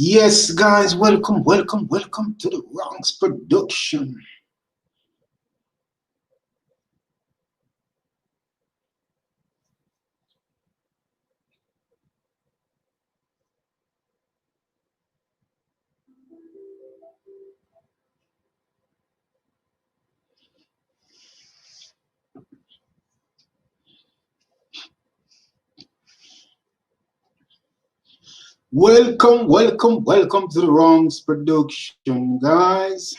Yes, guys, welcome to the Wrongs production. Welcome to the Wrongs production, guys.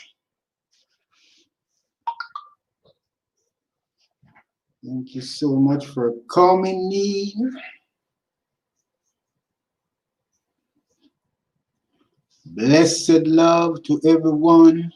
Thank you so much for coming in. Blessed love to everyone.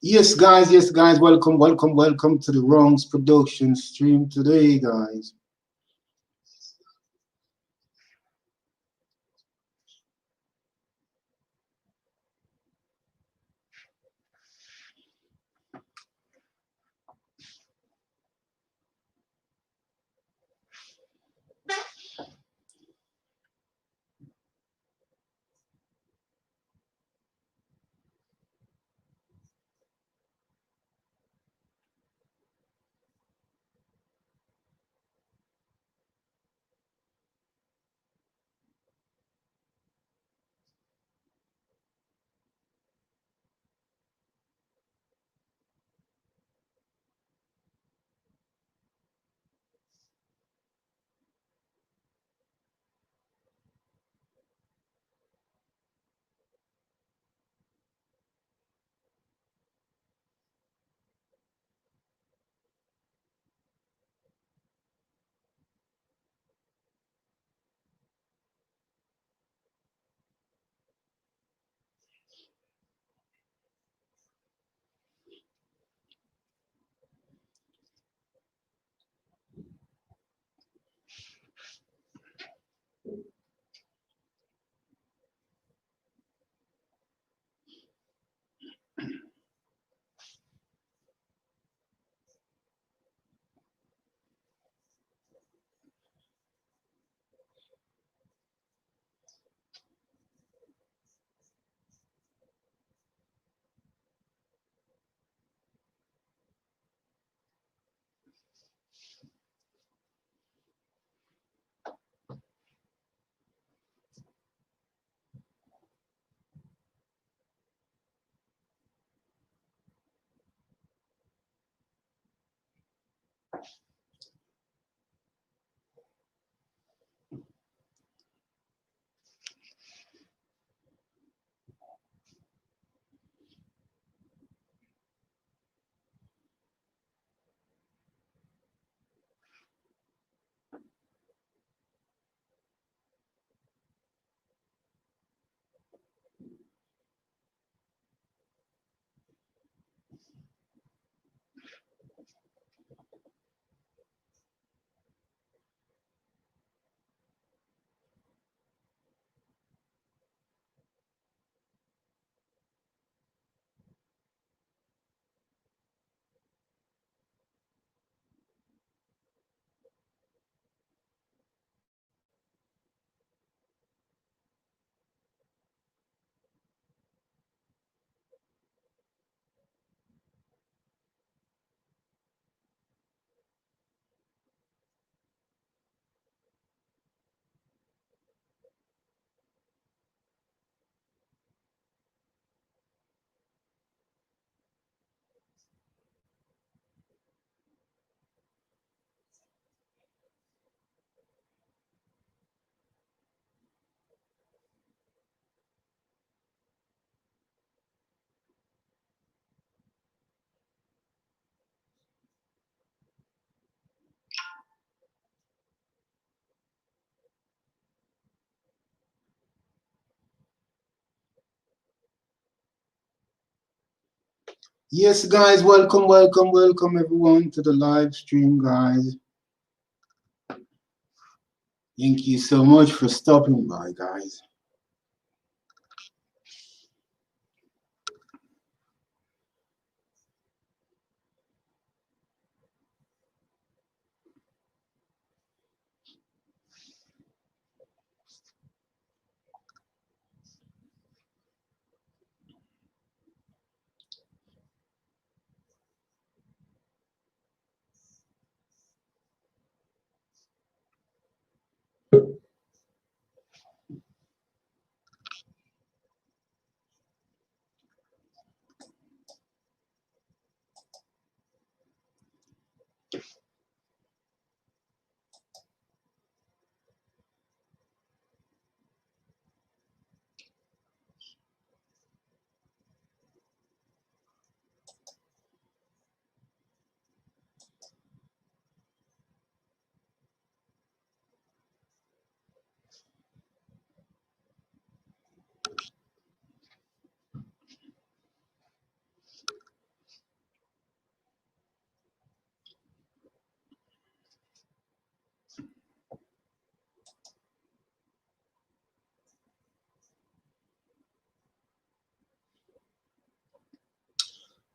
Yes, guys, welcome to the Wrongs production stream today, guys. Yes, guys, welcome, welcome, welcome everyone to the live stream, guys. Thank you so much for stopping by, guys.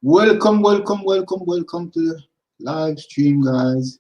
Welcome, welcome, welcome, welcome to the live stream, guys.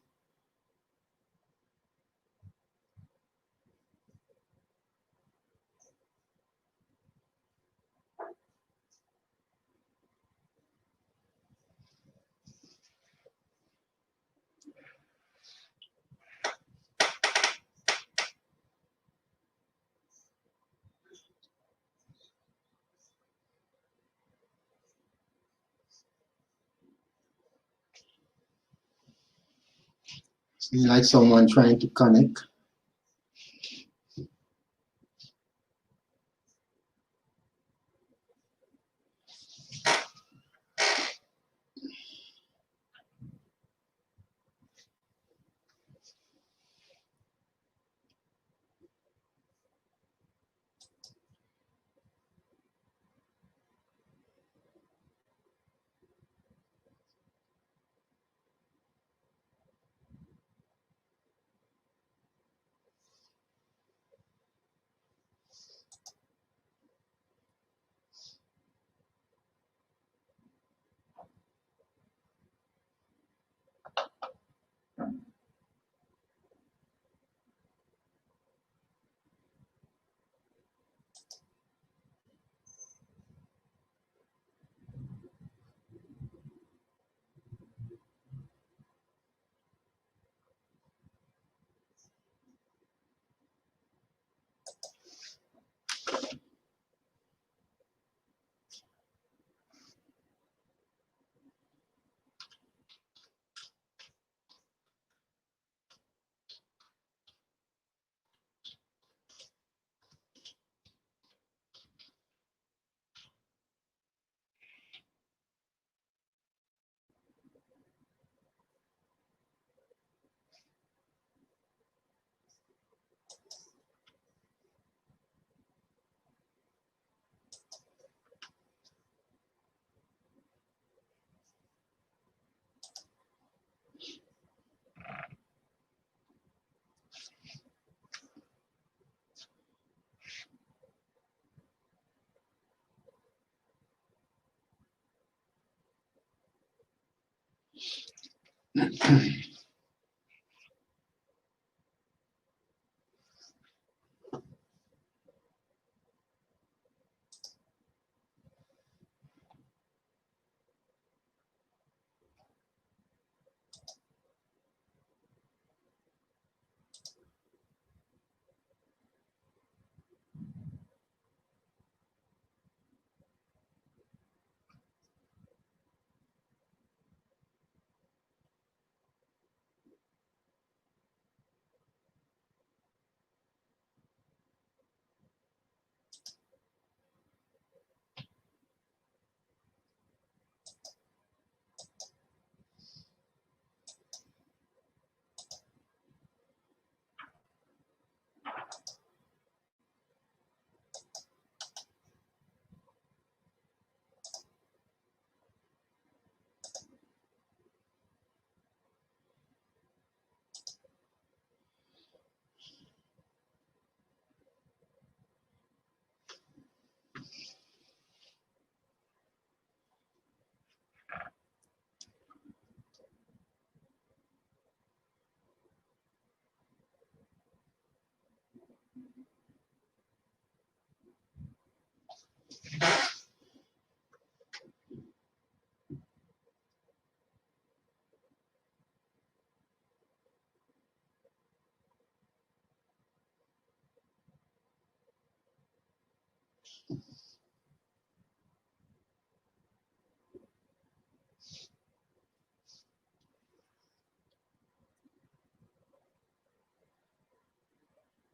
Seems like someone trying to connect.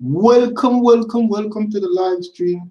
Welcome, welcome, welcome to the live stream.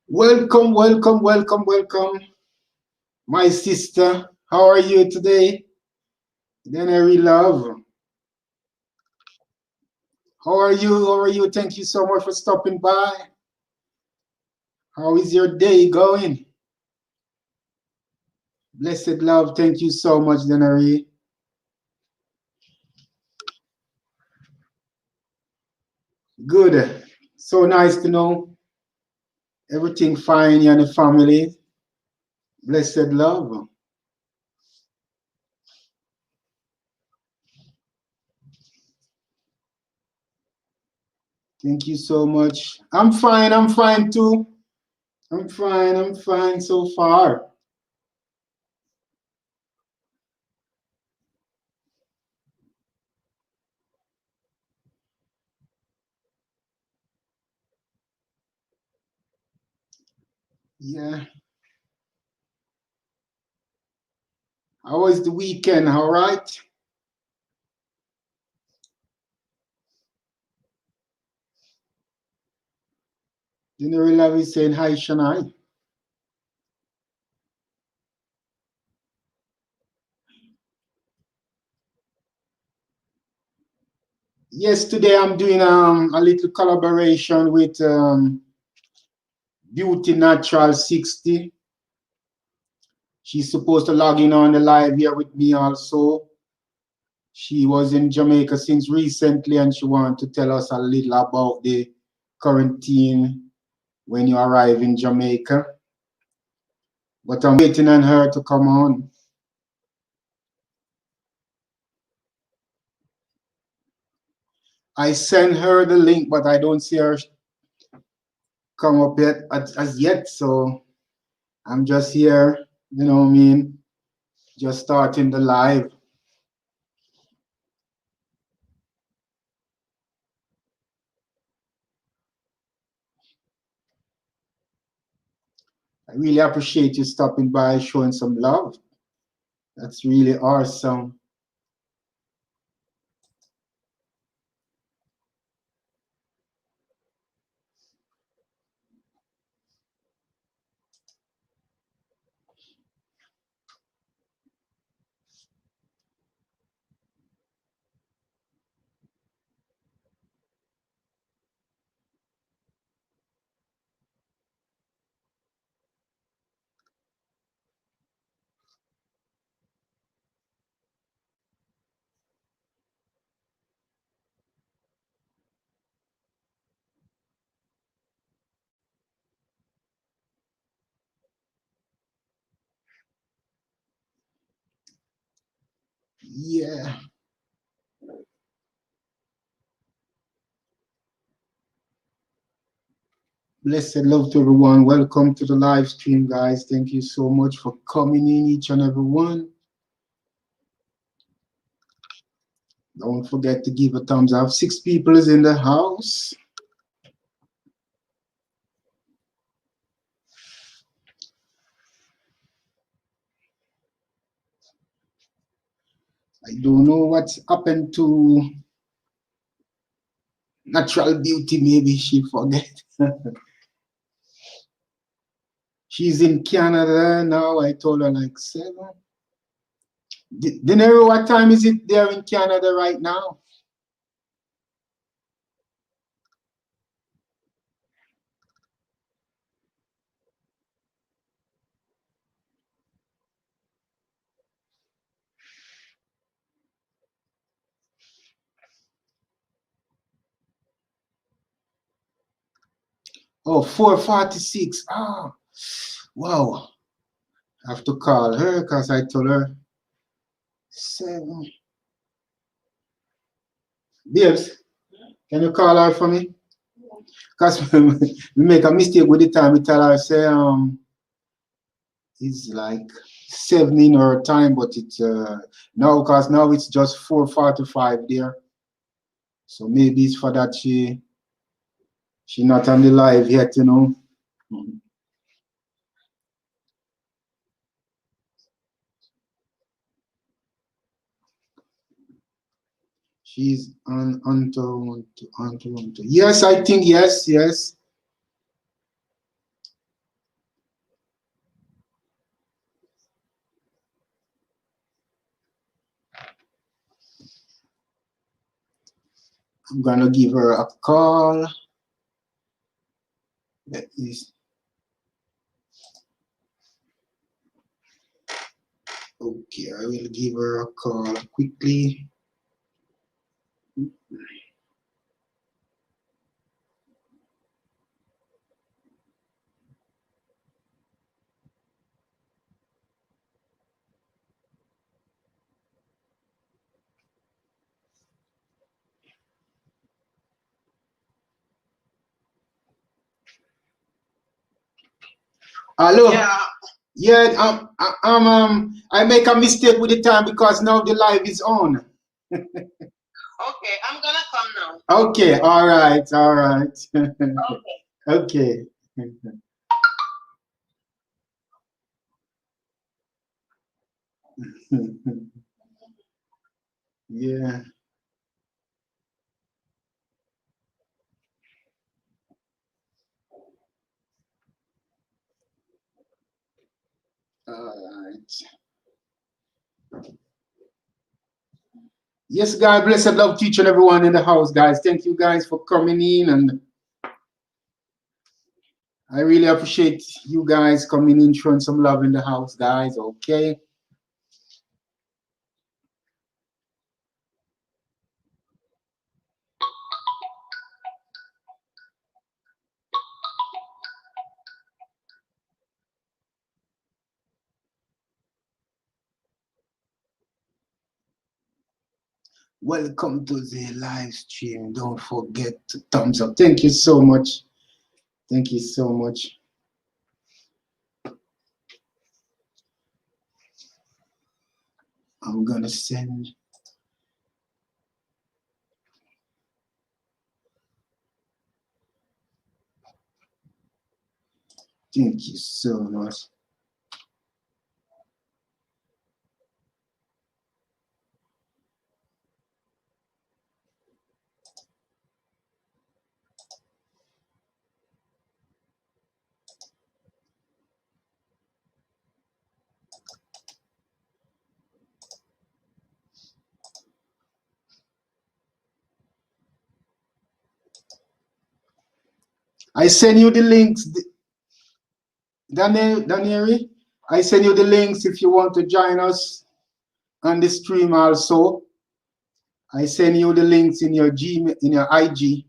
Welcome, welcome, welcome, welcome. My sister, how are you today? Denary Love. How are you? How are you? Thank you so much for stopping by. How is your day going? Blessed love. Thank you so much, Denary. Good. So nice to know everything fine, you and the family. Blessed love. Thank you so much. I'm fine too. I'm fine so far. Yeah. How was the weekend? All right? General Love is saying hi, Shania. Yes, today I'm doing a little collaboration with Beauty Natural 60. She's supposed to log in on the live here with me also. She was in Jamaica since recently and she wanted to tell us a little about the quarantine when you arrive in Jamaica. But I'm waiting on her to come on. I sent her the link, but I don't see her come up yet as yet. So I'm just here, you know what I mean? Just starting the live. I really appreciate you stopping by, showing some love. That's really awesome. Yeah. Blessed love to everyone. Welcome to the live stream, guys. Thank you so much for coming in, each and every one. Don't forget to give a thumbs up. 6 people is in the house. I don't know what's happened to Natural Beauty. Maybe she forget. She's in Canada now. I told her like 7. Dinero, what time is it there in Canada right now? Oh, 4:46. Ah, wow. I have to call her because I told her 7. Babes, can you call her for me? Because we make a mistake with the time. We tell her, say, it's like 7 in our time, but it's now, because now it's just 4:45 there. So maybe it's for that she not on the live yet, you know. She's on Toronto, on Toronto. Yes, I think yes, yes. I'm gonna give her a call. Let me Okay, I will give her a call quickly. Hello. Yeah. Yeah, I make a mistake with the time because now the live is on. Okay, I'm gonna come now. Okay, all right, all right. Okay. Yeah. All right. Yes, God bless and love teach and everyone in the house, guys. Thank you guys for coming in, and I really appreciate you guys coming in, showing some love in the house, guys. Okay. Welcome to the live stream. Don't forget to thumbs up. Thank you so much. Thank you so much. I'm gonna send. Thank you so much. I send you the links, Daniel. I send you the links if you want to join us on the stream also. I send you the links in your Gmail, in your IG.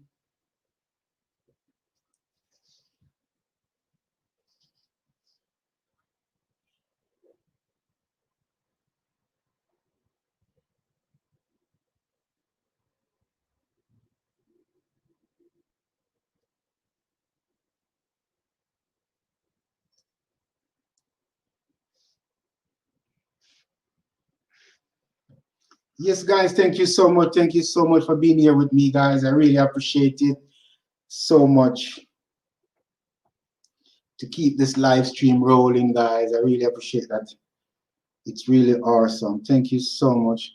Yes, guys, thank you so much. Thank you so much for being here with me, guys. I really appreciate it so much to keep this live stream rolling, guys. I really appreciate that. It's really awesome. Thank you so much.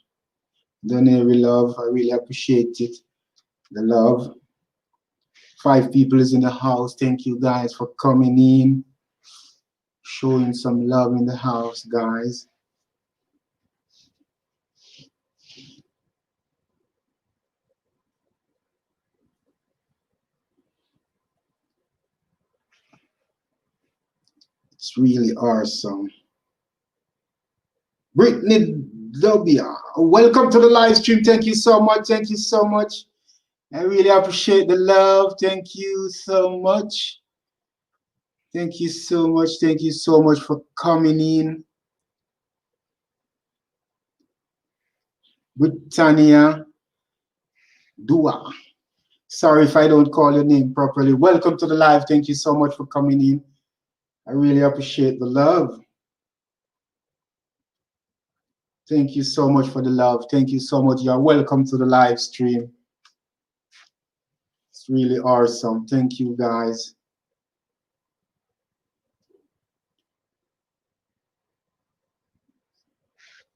Daniel, love. I really appreciate it. The love. 5 people is in the house. Thank you guys for coming in, showing some love in the house, guys. It's really awesome. Brittany Dobia, welcome to the live stream. Thank you so much. Thank you so much. I really appreciate the love. Thank you so much. Thank you so much. Thank you so much for coming in. Britannia Dua. Sorry if I don't call your name properly. Welcome to the live. Thank you so much for coming in. I really appreciate the love. Thank you so much for the love. Thank you so much. You're welcome to the live stream. It's really awesome. Thank you, guys.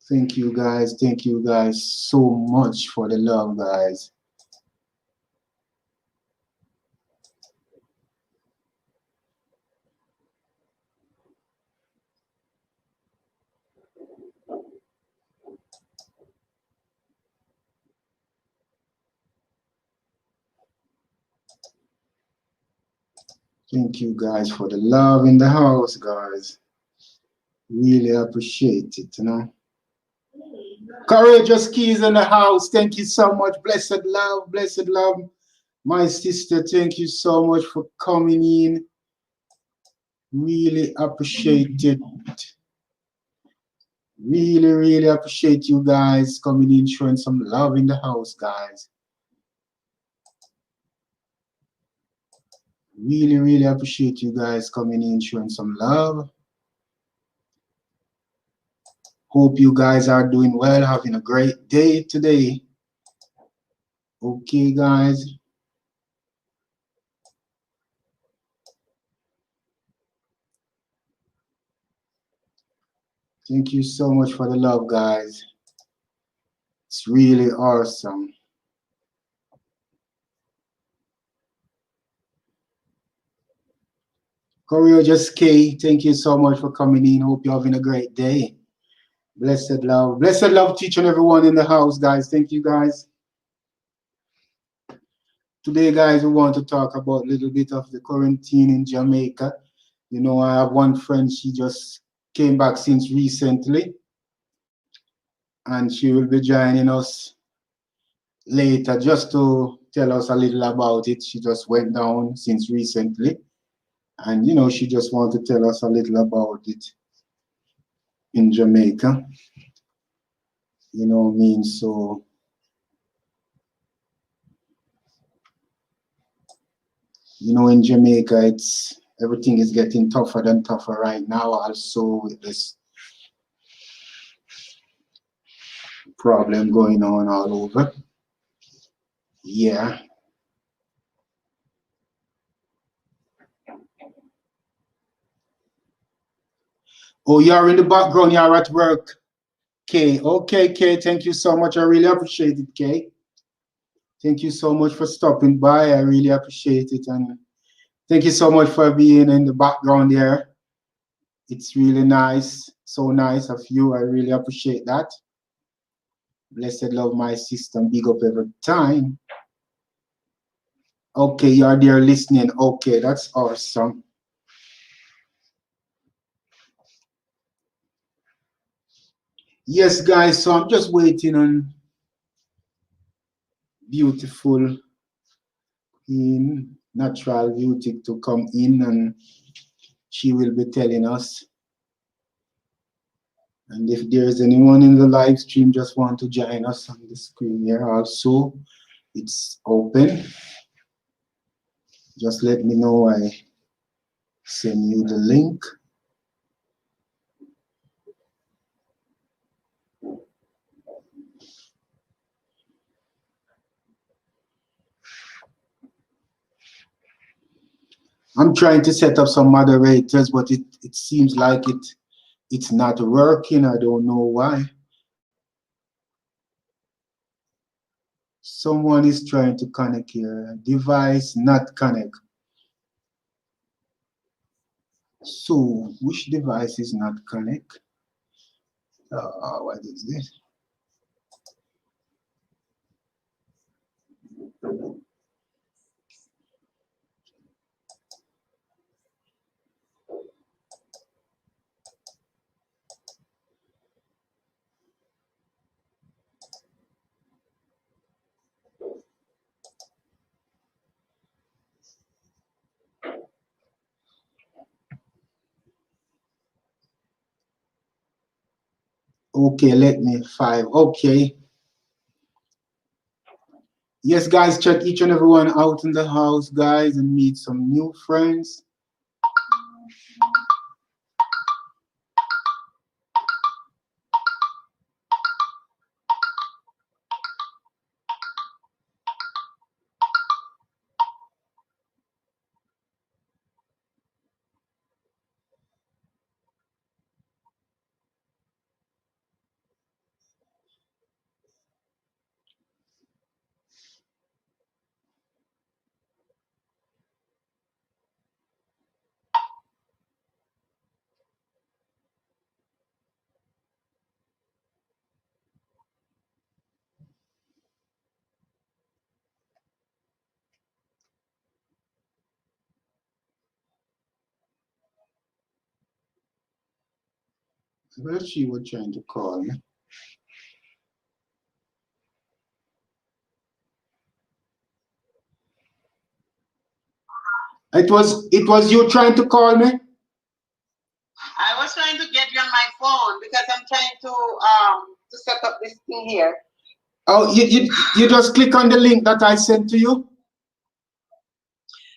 Thank you, guys. Thank you, guys, so much for the love, guys. Thank you, guys, for the love in the house, guys. Really appreciate it, you know. Courageous Keys in the house. Thank you so much. Blessed love, blessed love. My sister, thank you so much for coming in. Really appreciate it. Really, really appreciate you guys coming in, showing some love in the house, guys. Really, really appreciate you guys coming in, showing some love. Hope you guys are doing well, having a great day today. Okay, guys. Thank you so much for the love, guys. It's really awesome. Courageous K, thank you so much for coming in. Hope you're having a great day. Blessed love. Blessed love to each and everyone in the house, guys. Thank you, guys. Today, guys, we want to talk about a little bit of the quarantine in Jamaica. You know, I have one friend, she just came back since recently, and she will be joining us later just to tell us a little about it. She just went down since recently, and you know, she just want to tell us a little about it in Jamaica. You know what I mean? So, you know, in Jamaica, it's everything is getting tougher than tougher right now. Also, with this problem going on all over. Yeah. Oh, you're in the background. You're at work. Kay. Okay, Kay. Thank you so much. I really appreciate it, Kay. Thank you so much for stopping by. I really appreciate it. And thank you so much for being in the background there. It's really nice. So nice of you. I really appreciate that. Blessed love, my sister. Big up every time. Okay, you're there listening. Okay, that's awesome. Yes, guys. So I'm just waiting on beautiful natural beauty to come in, and she will be telling us. And if there's anyone in the live stream just want to join us on the screen here also, it's open. Just let me know. I send you the link. I'm trying to set up some moderators, but it seems like it's not working. I don't know why. Someone is trying to connect here. Device not connect. So which device is not connect? What is this? Okay, let me 5. Okay. Yes, guys, check each and everyone out in the house, guys, and meet some new friends. Well, she was trying to call me. It was you trying to call me? I was trying to get you on my phone because I'm trying to set up this thing here. Oh, you just click on the link that I sent to you?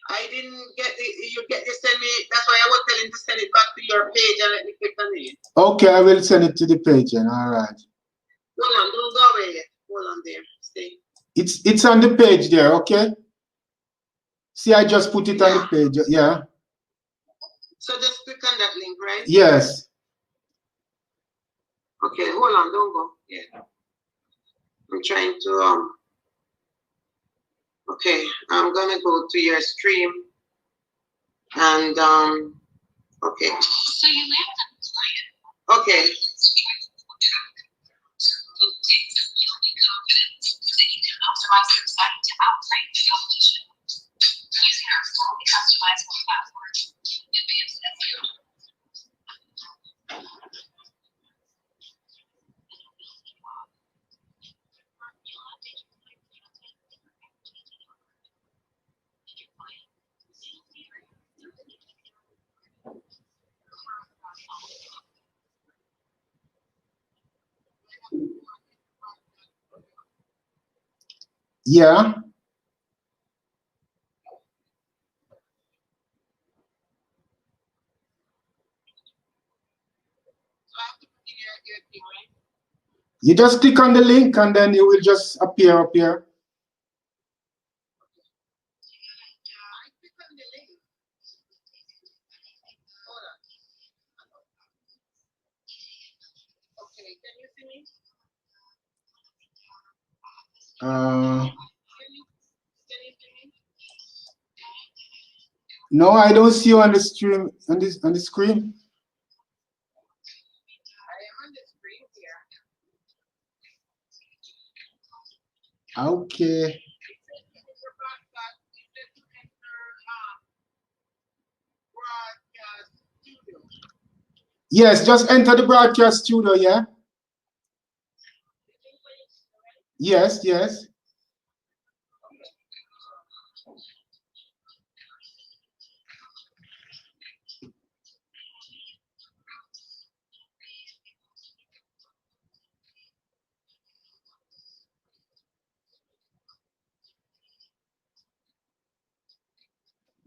I didn't get you send me, that's why I was telling to send it back to your page and let me click on it. Okay, I will send it to the page then. All right. Hold on, don't go away yet. Hold on there. Stay. It's on the page there, okay? See, I just put it on the page. Yeah. So just click on that link, right? Yes. Okay, hold on, don't go. Yeah. I'm trying to okay, I'm gonna go to your stream and okay. So you landed. Okay. Yeah. You just click on the link and then it will just appear up here. No, I don't see you on the stream on the screen. Okay. Yes, just enter the broadcast studio, yeah? Yes, yes.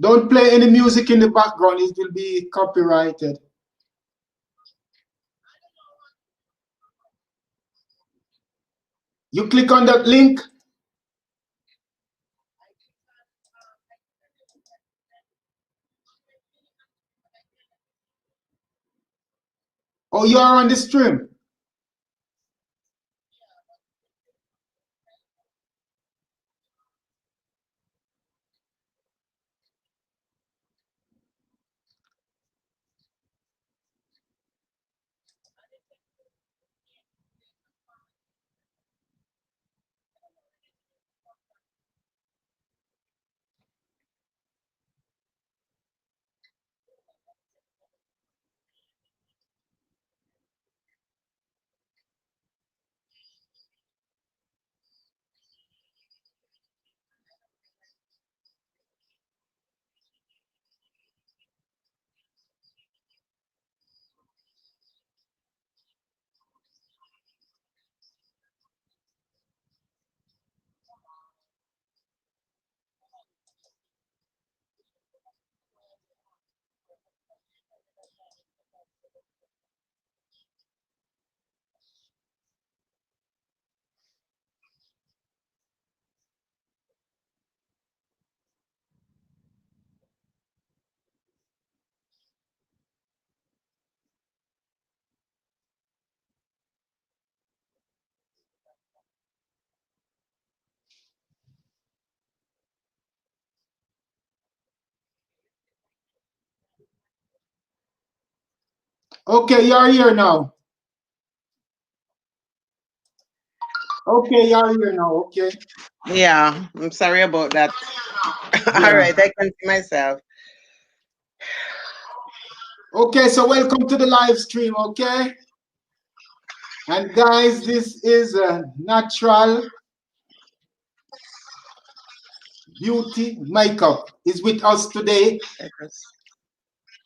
Don't play any music in the background, it will be copyrighted. You click on that link. Oh, you are on the stream. Okay, you are here now. Okay, you are here now. Okay. Yeah, I'm sorry about that. Yeah. All right, I can see myself. Okay, so welcome to the live stream, okay? And guys, this is Natural Beauty Makeup is with us today.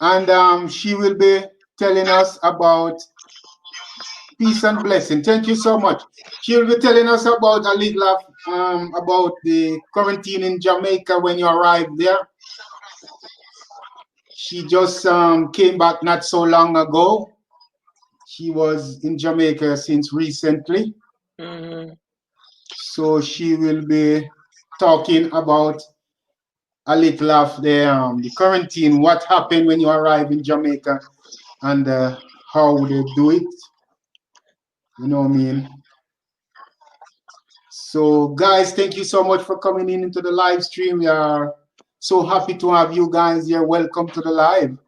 And she will be telling us about peace and blessing. Thank you so much. She will be telling us about a little about the quarantine in Jamaica when you arrived there. She just came back not so long ago. She was in Jamaica since recently. So she will be talking about a little of the quarantine, what happened when you arrive in Jamaica, and how they do it. You know what I mean? So, guys, thank you so much for coming in into the live stream. We are so happy to have you guys here. Welcome to the live.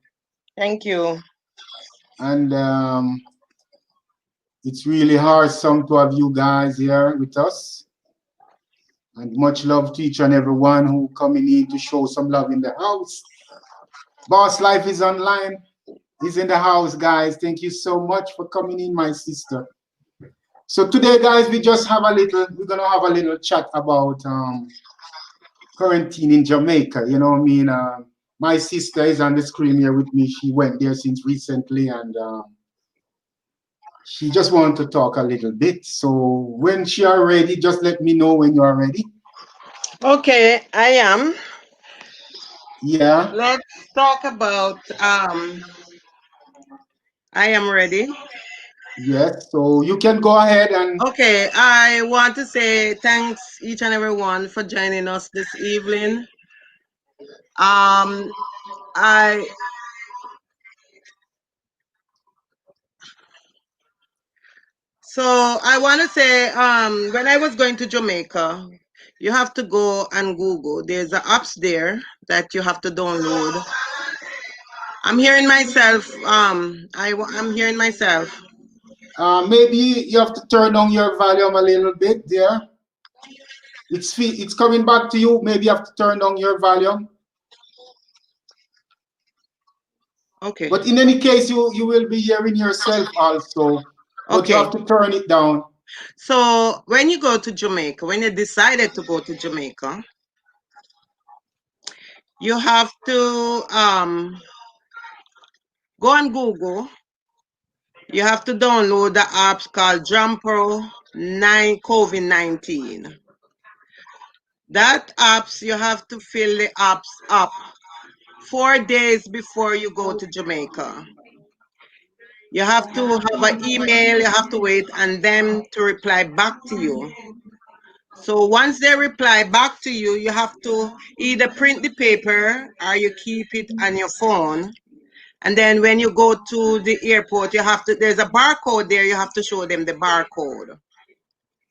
Thank you. And It's really awesome to have you guys here with us. And much love to each and everyone who coming in to show some love in the house. Boss Life is online. He's in the house, guys. Thank you so much for coming in, my sister. So today, guys, we're gonna have a little chat about quarantine in Jamaica. You know what I mean? My sister is on the screen here with me. She went there since recently, and she just wanted to talk a little bit. So when she are ready, just let me know when you are ready. Okay, I am. Yeah. Let's talk about I am ready. Yes. So you can go ahead and Okay, I want to say thanks each and everyone for joining us this evening. Um I so I want to say when I was going to Jamaica, you have to go and Google. There's a apps there that you have to download. I'm hearing myself. I'm hearing myself. maybe you have to turn down your volume a little bit there. It's coming back to you. Maybe you have to turn down your volume. Okay. But in any case, you will be hearing yourself also. But you Okay. have to turn it down. So when you go to Jamaica, when you decided to go to Jamaica, you have to go on Google. You have to download the apps called Jumper 9 COVID-19. That apps you have to fill the apps up 4 days before you go to Jamaica. You have to have an email, you have to wait and them to reply back to you. So once they reply back to you, you have to either print the paper or you keep it on your phone. And then when you go to the airport, there's a barcode there, you have to show them the barcode.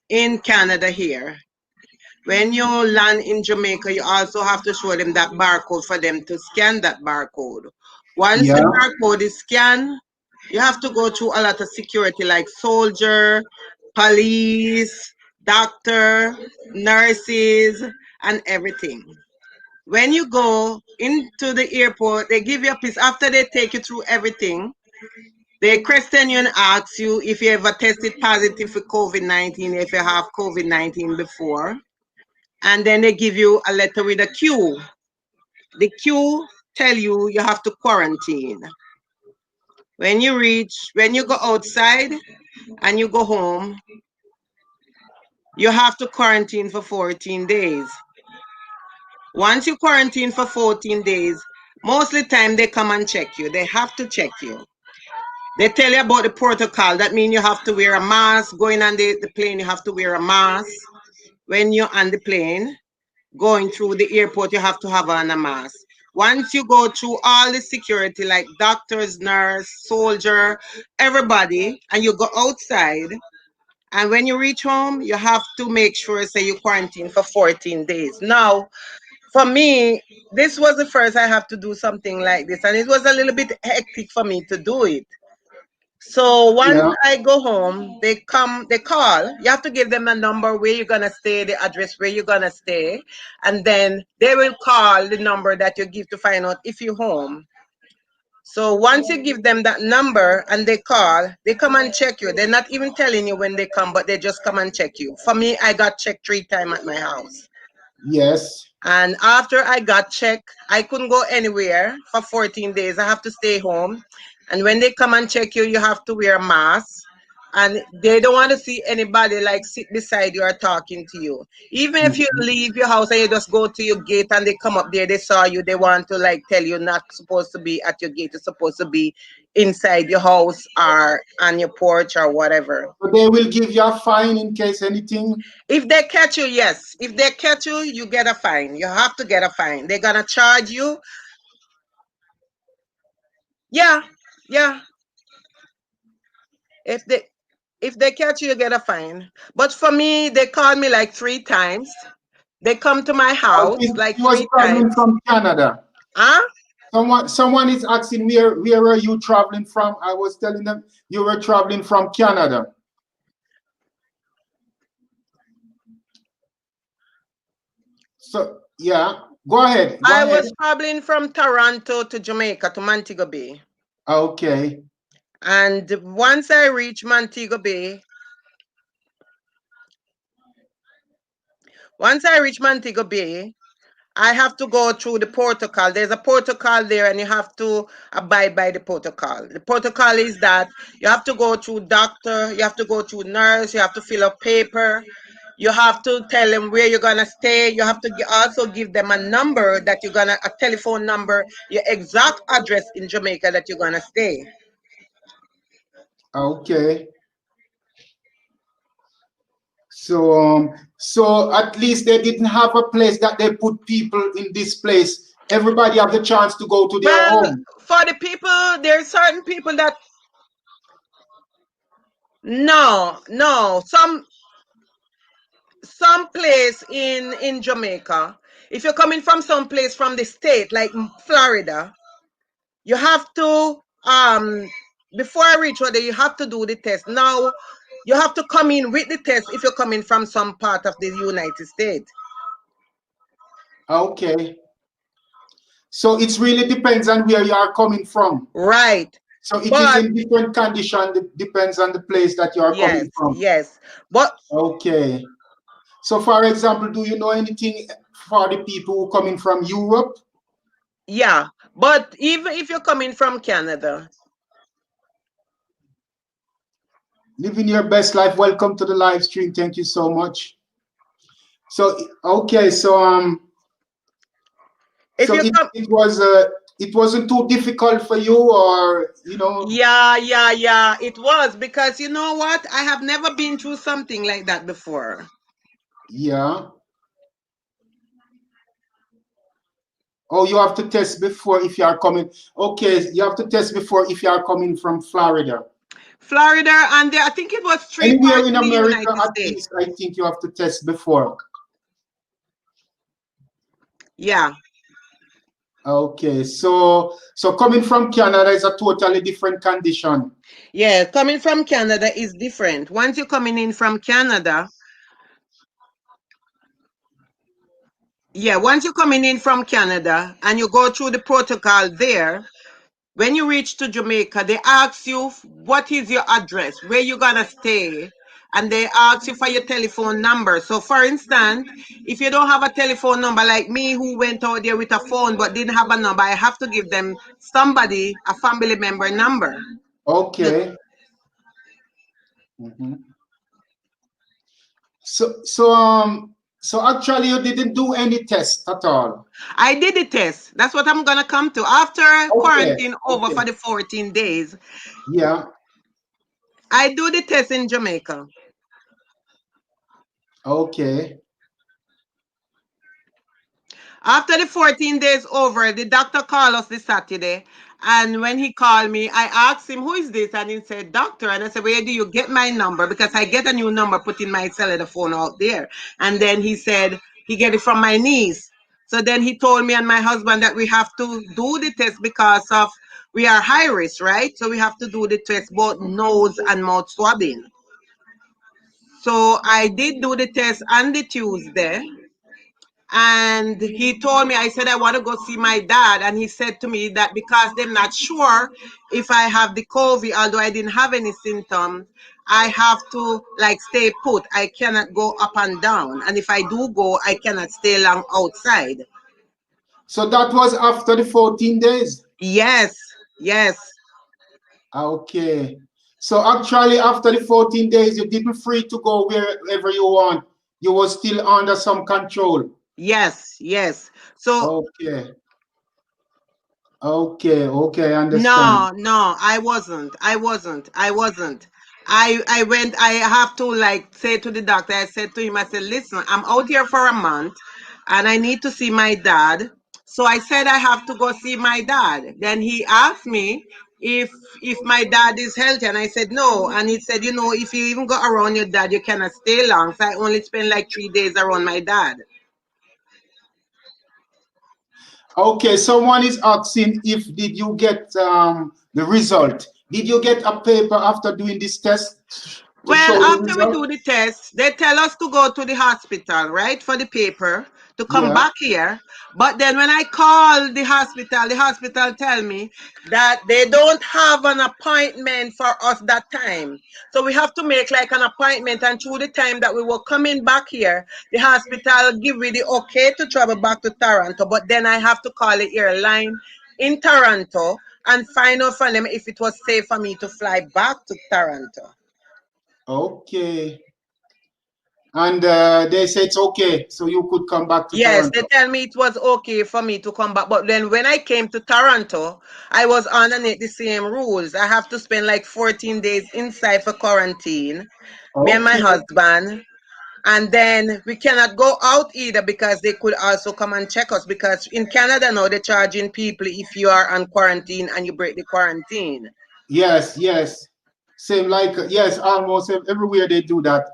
In Canada here. When you land in Jamaica, you also have to show them that barcode for them to scan that barcode. Once the Yeah. barcode is scanned, you have to go through a lot of security like soldier, police, doctor, nurses, and everything. When you go into the airport, they give you a piece after they take you through everything. They question you and ask you if you ever tested positive for COVID-19, if you have COVID-19 before. And then they give you a letter with a Q. The Q tell you you have to quarantine. When you go outside and you go home, you have to quarantine for 14 days. Once you quarantine for 14 days, most of the time they come and check you. They have to check you. They tell you about the protocol. That means you have to wear a mask. Going on the plane, you have to wear a mask. When you're on the plane, going through the airport, you have to have on a mask. Once you go through all the security, like doctors, nurse, soldier, everybody, and you go outside, and when you reach home, you have to make sure, say, you quarantine for 14 days. Now, for me, this was the first I have to do something like this, and it was a little bit hectic for me to do it. So once Yeah. I go home, they call. You have to give them a number where you're gonna stay, the address where you're gonna stay, and then they will call the number that you give to find out if you're home. So once you give them that number and they call, they come and check you. They're not even telling you when they come, but they just come and check you. For me, I got checked 3 times at my house. Yes. And after I got checked, I couldn't go anywhere for 14 days. I have to stay home. And when they come and check you, you have to wear a mask. And they don't want to see anybody like sit beside you or talking to you. Even if you Mhm. leave your house and you just go to your gate and they come up there, they saw you, they want to like tell you not supposed to be at your gate, you're supposed to be inside your house or on your porch or whatever. So they will give you a fine in case anything. If they catch you, yes. If they catch you, you get a fine. You have to get a fine. They're gonna charge you. Yeah, yeah. If they catch you, you get a fine. But for me, they called me like 3 times. They come to my house like She was three traveling times. from Canada. Huh? Someone is asking where are you traveling from? I was telling them you were traveling from Canada. So yeah, go ahead. Go I ahead. was traveling from Toronto to Jamaica to Montego Bay. Okay. And once I reached Montego Bay, once I reach Montego Bay, I have to go through the protocol. There's a protocol there, and you have to abide by the protocol. The protocol is that you have to go through doctor, you have to go through nurse, you have to fill up paper, you have to tell them where you're gonna stay. You have to also give them a number that you're gonna, a telephone number, your exact address in Jamaica that you're gonna stay. Okay. So so at least they didn't have a place that they put people in this place. Everybody have the chance to go to their Well, home. for the people, there are certain people that no, no, some place in Jamaica. If you're coming from some place from the state like Florida, you have to before I reach over there, you have to do the test. Now you have to come in with the test if you're coming from some part of the United States. Okay. So it really depends on where you are coming from. Right. So it is But in different condition. Depends on the place that you are yes, coming from. yes. But Okay. So for example, do you know anything for the people who coming from Europe? yeah, but even if you're coming from Canada, Living your best life. Welcome to the live stream. Thank you so much. So okay, so if so you come, it wasn't too difficult for you, or you know. yeah, it was because you know what? I have never been through something like that before. Yeah. Oh, you have to test before if you are coming. Okay, you have to test before if you are coming from Florida. Florida, and I think it was three Anywhere parts in in the America, United at States. least I think you have to test before. Yeah. Okay, so coming from Canada is a totally different condition. Yeah, coming from Canada is different. Once you're coming in from Canada, yeah, once you're coming in from Canada and you go through the protocol there, when you reach to Jamaica, they ask you what is your address, where you gonna stay, and they ask you for your telephone number. So, for instance, if you don't have a telephone number, like me who went out there with a phone but didn't have a number, I have to give them somebody, a family member number. Okay. Mhm. So actually you didn't do any test at all. I did the test. That's what I'm gonna come to. After Okay, quarantine over okay. for the 14 days, Yeah, I do the test in Jamaica. okay. After the 14 days over, the doctor called us this Saturday. And when he called me, I asked him, who is this? And he said, doctor. And I said, where do you get my number? Because I get a new number put in my cellular phone out there. And then he said, he get it from my niece. So then he told me and my husband that we have to do the test because of we are high risk, right? So we have to do the test, both nose and mouth swabbing. So I did do the test on the Tuesday. And he told me, I said, I want to go see my dad. And he said to me that because they're not sure if I have the COVID, although I didn't have any symptoms, I have to like stay put. I cannot go up and down. And if I do go, I cannot stay long outside. So that was after the 14 days. Yes, yes, Okay. So actually after the 14 days you didn't free to go wherever you want. You were still under some control. yes. So Okay. Okay, I understand. no, I wasn't. I went, I have to like say to the doctor, I said to him, I said, listen, I'm out here for a month and I need to see my dad. So I said I have to go see my dad. Then he asked me if my dad is healthy and I said no. And he said, if you even go around your dad, you cannot stay long. So I only spent like 3 days around my dad. Okay, someone is asking if did you get the result? Did you get a paper after doing this test to Well, show the after we result? do the test, they tell us to go to the hospital, right, for the paper to come Yeah. back here. But then when I call the hospital tell me that they don't have an appointment for us that time. So we have to make like an appointment, and through the time that we were coming back here, the hospital give me the okay to travel back to Toronto. But then I have to call the airline in Toronto and find out from them if it was safe for me to fly back to Toronto. Okay. And they say it's okay, so you could come back to Yes, they Toronto. tell me it was okay for me to come back. But then when I came to Toronto, I was underneath the same rules. I have to spend like 14 days inside for quarantine, me and my Okay. husband. And then we cannot go out either because they could also come and check us. Because in Canada now, they're charging people if you are on quarantine and you break the quarantine. Yes, yes. Same like yes, almost everywhere they do that.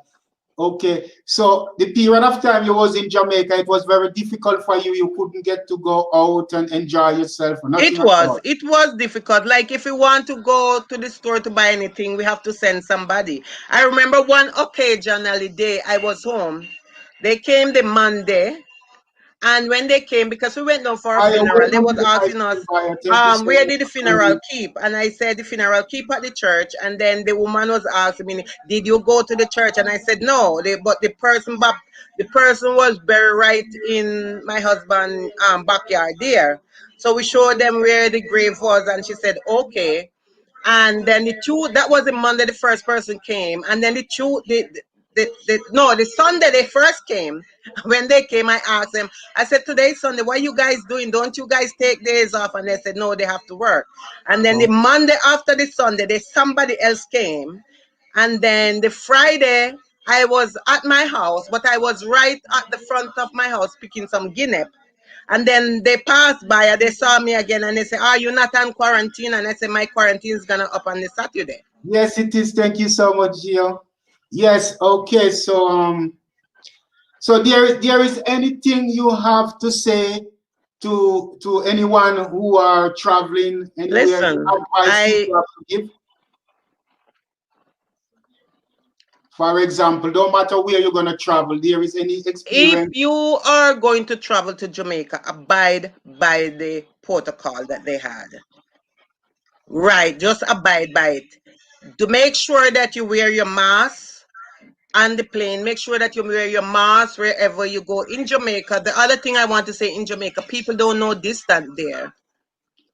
Okay. So the period of time you was in Jamaica, it was very difficult for you. You couldn't get to go out and enjoy yourself or It nothing at was. all. It was difficult. Like if we want to go to the store to buy anything, we have to send somebody. I remember one occasionally day I was home. They came the Monday, and when they came, because we went down for a Hi, funeral, they welcome was to the night asking us, school buyer. Thank you so where much did the for funeral coming. keep? And I said the funeral keep at the church. And then the woman was asking me, did you go to the church? And I said no. But the person was buried right in my husband's backyard there. So we showed them where the grave was, and she said okay. And then that was the Monday the first person came, and then the Sunday they first came. When they came, I asked them, I said, today's Sunday, what are you guys doing? Don't you guys take days off? And they said no, they have to work. And then the Oh, Monday after the Sunday, somebody else came. And then the Friday, I was at my house, but I was right at the front of my house picking some guinea. And then they passed by and they saw me again, and they said, are you not on quarantine? And I said, my quarantine is gonna up on the Saturday. yes, it is. Thank you so much, Gio. Yes, okay. So so there is anything you have to say to anyone who are traveling anywhere, any Listen, advice you I have to give? For example, no matter where you're gonna travel, there is any if experience. you are going to travel to Jamaica, abide by the protocol that they had. Right, just abide by it. To make sure that you wear your mask on the plane. Make sure that you wear your mask wherever you go in Jamaica. The other thing I want to say in Jamaica, people don't know distance there.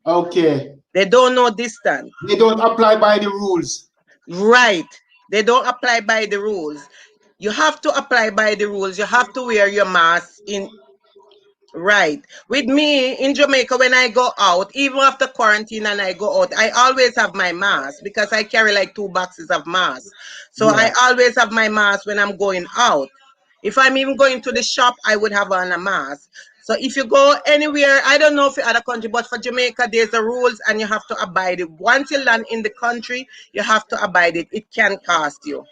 Okay. They don't know distance. They don't apply by the rules. Right. They don't apply by the rules. You have to apply by the rules. You have to wear your mask in. Right. With me in Jamaica, when I go out, even after quarantine and I go out, I always have my mask because I carry like 2 boxes of masks. So I Yeah. always have my mask when I'm going out. If I'm even going to the shop, I would have on a mask. So if you go anywhere, I don't know for other country, but for Jamaica, there's the rules and you have to abide it. Once you land in the country, you have to abide it. It can cost you.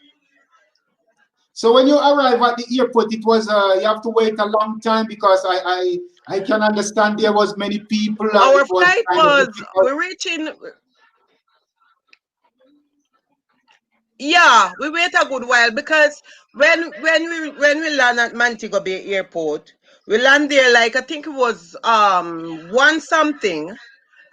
So when you arrive at the airport, it was you have to wait a long time because I can understand there was many people and Our it was flight kind of was difficult. we're reaching. Yeah, we wait a good while because when we land at Montego Bay Airport, we land there like I think it was one something,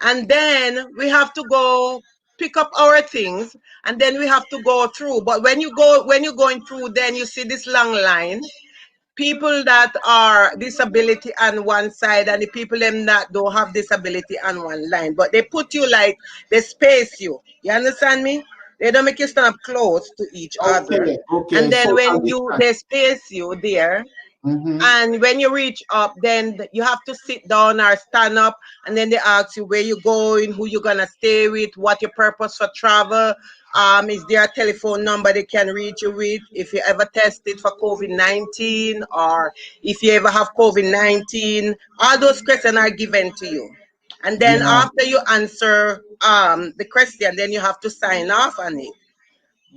and then we have to go pick up our things, and then we have to go through. But when you're going through, then you see this long line, people that are disability on one side and the people them that don't have disability on one line, but they put you like they space you. You understand me? They don't make you stand up close to each other. Okay, okay, And then social when you distance. they space you there, Mm-hmm. and when you reach up, then you have to sit down or stand up, and then they ask you where you going, who you gonna stay with, what your purpose for travel. Is there a telephone number they can reach you with if you ever tested for COVID-19 or if you ever have COVID-19? All those questions are given to you. And then Yeah. after you answer the question, then you have to sign off on it.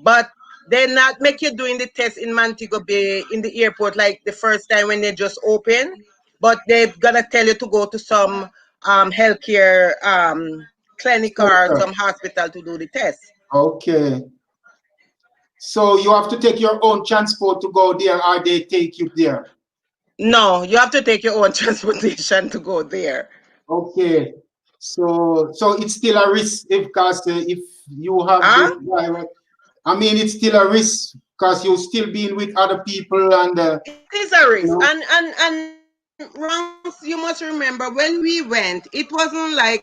But they not make you doing the test in Montego Bay in the airport like the first time when they just open. But they're gonna tell you to go to some healthcare clinic or Center. some hospital to do the test. Okay. So you have to take your own transport to go there or they take you there. No, you have to take your own transportation to go there. Okay. So it's still a risk if because if you have Huh? the direct, I mean it's still a risk because you're still being with other people and It is a you risk. know. And Ranks, you must remember when we went, it wasn't a lot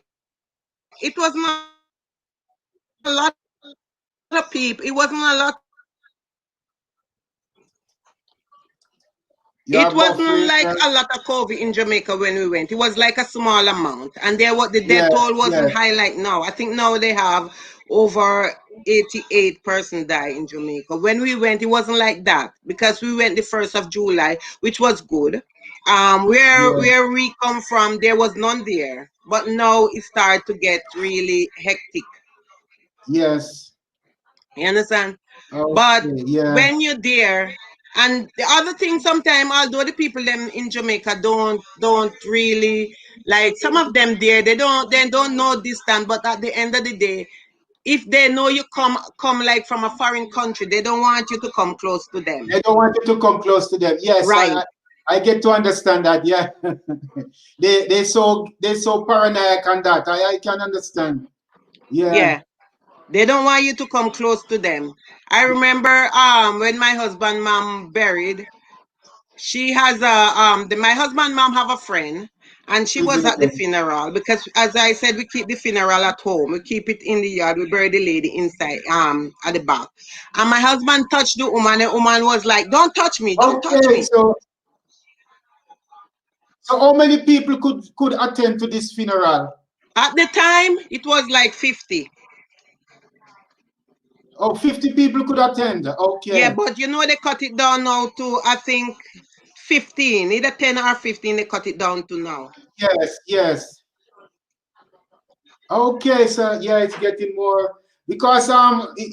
of people. It wasn't a lot of COVID in Jamaica when we went. It You're wasn't buffering. like a lot of COVID in Jamaica when we went. It was like a small amount. And there what the death Yes, toll wasn't yes. high like now. I think now they have over 88 person die in Jamaica. When we went, it wasn't like that because we went the 1st of July, which was good. Yeah. Where we come from, there was none there. But now it started to get really hectic. Yes. You understand? But Okay. Yeah. when you're there, and the other thing, sometimes, although the people them in Jamaica don't really like some of them there, they don't know distance. But at the end of the day, if they know you come like from a foreign country, they don't want you to come close to them. They don't want you to come close to them. Yes, Right? I get to understand that. Yeah. They so paranoid on that. I can understand. Yeah. Yeah. They don't want you to come close to them. I remember when my husband mom buried, she has my husband mom have a friend, and she was at the Mhm. funeral because, as I said, we keep the funeral at home. We keep it in the yard. We bury the lady inside at the back. And my husband touched the woman. The woman was like, "Don't touch me! Don't touch Okay, me!" so how many people could attend to this funeral? At the time, it was like 50. Oh, 50 people could attend. Yeah, Okay. but they cut it down now to, I think, 15. Either 10 or 15. They cut it down to now. Yes, yes. Okay, so yeah, it's getting more because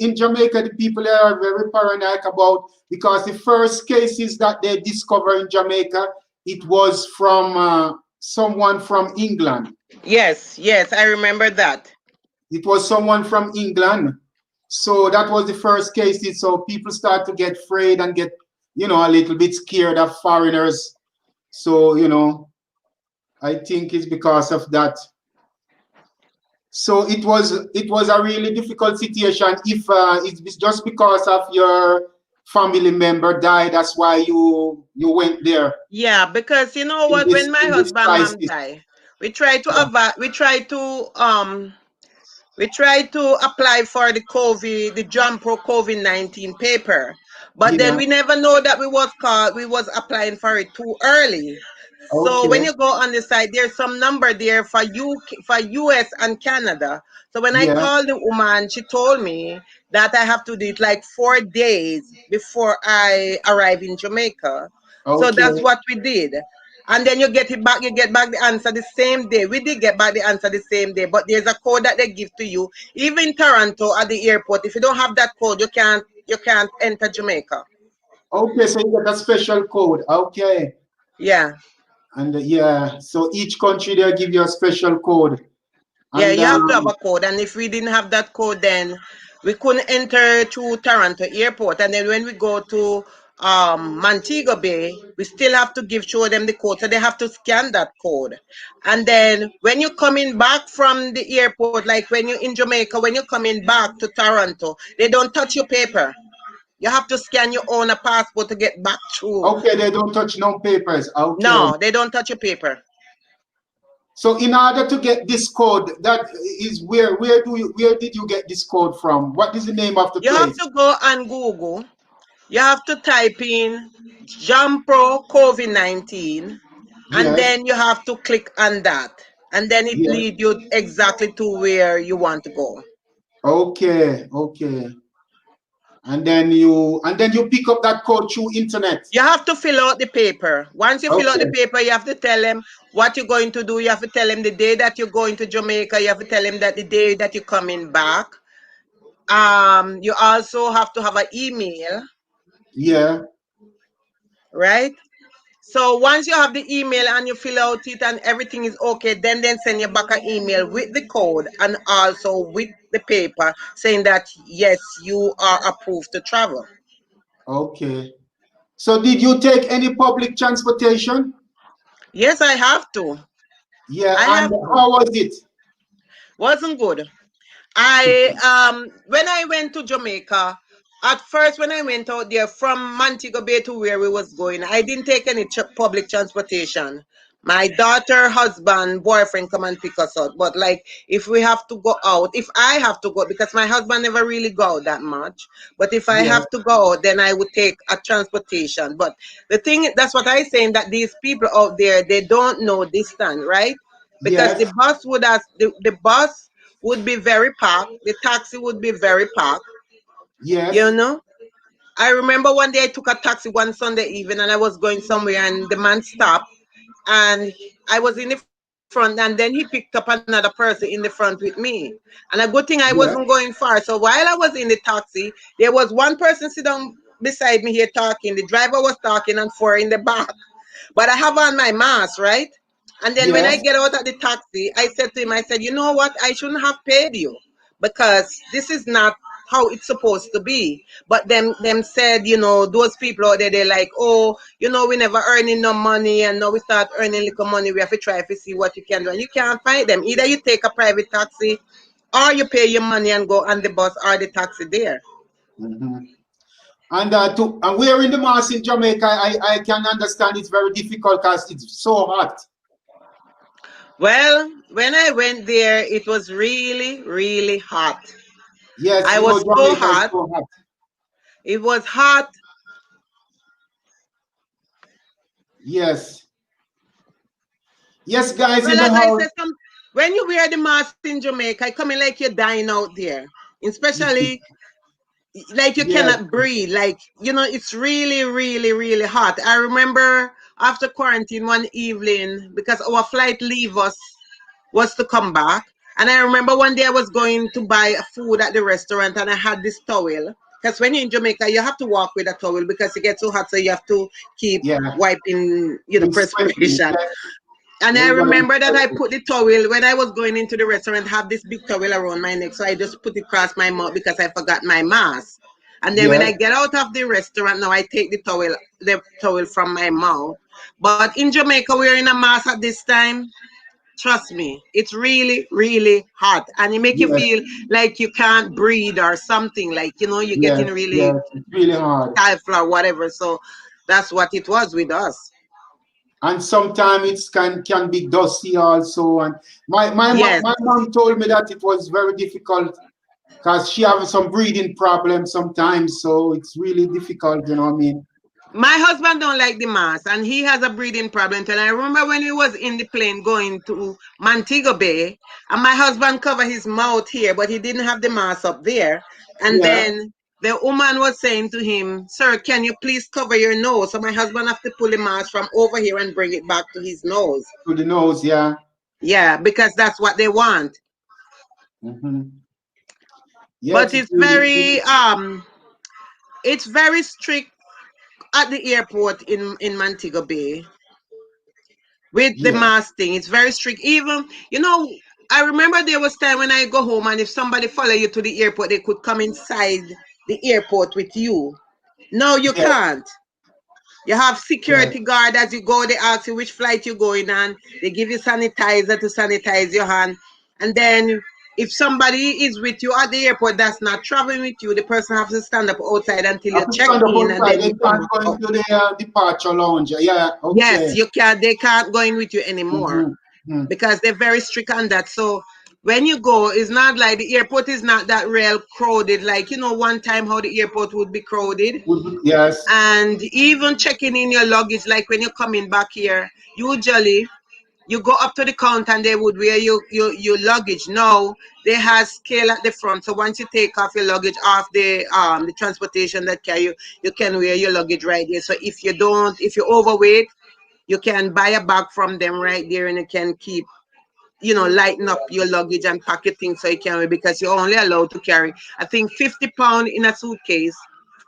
in Jamaica the people are very paranoid about because the first cases that they discovered in Jamaica it was from someone from England. Yes, yes, I remember that. It was someone from England. So that was the first cases. So people start to get afraid and get a little bit scared of foreigners. So I think it's because of that. So it was a really difficult situation. If it's just because of your family member died, that's why you went there Yeah, because you know in what? this When my in this husband mom crisis. died, we tried to Yeah, avoid, we tried to apply for the John Pro COVID-19 paper, but then yeah. we never know that we was applying for it too early. So when Okay. you go on the site, there's some number there for for US and Canada. So when I Yeah. called the woman, she told me that I have to do it like 4 days before I arrive in Jamaica. So that's Okay. what we did. And then you get back the answer the same day. We did get back the answer the same day, but there's a code that they give to you. Even in Toronto at the airport, if you don't have that code, you can't enter Jamaica. Okay. So you got a special code. Okay. Yeah. And yeah. So each country they give you a special code. Yeah, And you have to have a code. And if we didn't have that code, then we couldn't enter through Toronto Airport. And then when we go to Montego Bay, we still have to show them the code. So they have to scan that code. And then when you're coming back from the airport, like when you're in Jamaica, when you're coming back to Toronto, they don't touch your paper. You have to scan your own passport to get back through. okay, they don't touch no papers. Okay. No, they don't touch your paper. So in order to get this code, that is where did you get this code from? What is the name of the You have place? to go on Google. You have to type in Jampro COVID-19, and Yes. then you have to click on that. And then it Yes. leads you exactly to where you want to go. Okay. Okay. And then you pick up that code through internet. You have to fill out the paper. Once you fill out the Okay. paper, you have to tell them what you're going to do. You have to tell them the day that you're going to Jamaica. You have to tell them that the day that you're coming back. You also have to have an email, Yeah. right? So once you have the email and you fill out it and everything is okay, then send you back an email with the code and also with the paper saying that yes, you are approved to travel. Okay. So did you take any public transportation? Yes, I have to. Yeah, I and have to. how was it? Wasn't good. I when I went to Jamaica, at first when I went out there from Montego Bay to where we was going, I didn't take any public transportation. My daughter, husband, boyfriend come and pick us out. But like if we have to go out, if I have to go, because my husband never really go out that much. But if I Yes, have to go out, then I would take a transportation. But the thing that's what I saying that these people out there they don't know distance, right? Because yes, the bus would be very packed. The taxi would be very packed. You yes, know. I remember one day I took a taxi one Sunday evening and I was going somewhere and the man stopped and I was in the front and then he picked up another person in the front with me. And a good thing I wasn't going yes, far. So while I was in the taxi, there was one person sit down beside me here talking. The driver was talking and four in the back. But I have on my mask, right? And then when I yes. get out of the taxi, I said to him, I said, you know what? I shouldn't have paid you because this is not how it's supposed to be. But them said, those people out there, they're like, oh, we never earning no money and now we start earning little money. We have to try to see what you can do. And you can't find them. Either you take a private taxi or you pay your money and go on the bus or the taxi there. Mhm. And wearing the mask in Jamaica, I can understand it's very difficult because it's so hot. Well, when I went there, it was really, really hot. Yes, I you know was so Jamaica is hot. so hot. It was hot. Yes, yes, guys in Well, the as I house. said, when you wear the mask in Jamaica, it coming like you're dying out there. Especially like you Yes, cannot breathe. Like, it's really, really, really hot. I remember after quarantine one evening, because our flight leave us was to come back. And I remember one day I was going to buy food at the restaurant and I had this towel. Because when you're in Jamaica, you have to walk with a towel because it gets so hot, so you have to keep yeah. wiping, You sweating. perspiration. Yes, And I everybody remember that I sweating. put the towel when I was going into the restaurant, have this big towel around my neck. So I just put it across my mouth because I forgot my mask. And then when Yes, I get out of the restaurant now, I take the towel from my mouth. But in Jamaica, we're in a mask at this time. Trust me, it's really, really hot. And it make you yes, feel like you can't breathe or something. Like, you're yes, getting really yes. It's really hard. stifled or whatever. So that's what it was with us. And sometimes it can be dusty also. And Yes. my mom told me that it was very difficult because she has some breathing problems sometimes. So it's really difficult, you know what I mean? My husband don't like the mask and he has a breathing problem. And I remember when we was in the plane going to Montego Bay and my husband covered his mouth here, but he didn't have the mask up there. And Yeah, then the woman was saying to him, sir, can you please cover your nose? So my husband have to pull the mask from over here and bring it back to his nose. to the nose, yeah. Yeah, because that's what they want. Hmm. But Yes, it's very strict at the airport in Montego Bay with the yeah, mask thing. It's very strict. Even, I remember there was time when I go home and if somebody follow you to the airport, they could come inside the airport with you. No, you yeah, can't. You have yeah. security guard as you go, they ask you which flight you're going on. They give you sanitizer to sanitize your hand. And then if somebody is with you at the airport that's not traveling with you, the person has to stand up outside until you After check stand up in and outside, then they you come can't back go out. into the departure lounge. Yeah, Yes, okay. they can't go in with you anymore Mm-hmm. because they're very strict on that. So when you go, it's not like the airport is not that real crowded. Like, one time how the airport would be crowded. Yes, And even checking in your luggage, like when you're coming back here, usually you go up to the counter and they would wear your luggage. No, they have scale at the front. So once you take off your luggage off the transportation that carry you, you can wear your luggage right there. So if you're overweight, you can buy a bag from them right there and you can keep, lighten up your luggage and pack your things so you can wear because you're only allowed to carry, I think, 50 pounds in a suitcase.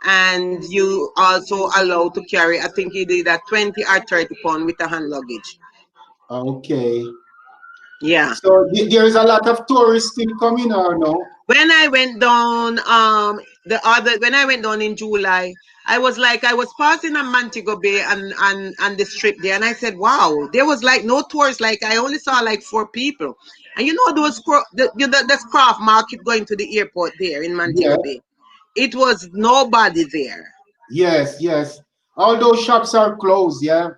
And you also allowed to carry, I think you did a 20 or 30 pound with a hand luggage. okay. Yeah. So there is a lot of tourists still coming or no? When I went down, when I went down in July, I was like, I was passing on Montego Bay and the strip there, and I said, wow, there was like no tourists. Like I only saw like four people, and you know those the craft market going to the airport there in Yeah. Montego Bay. It was nobody there. Yes, yes. All those shops are closed, yeah.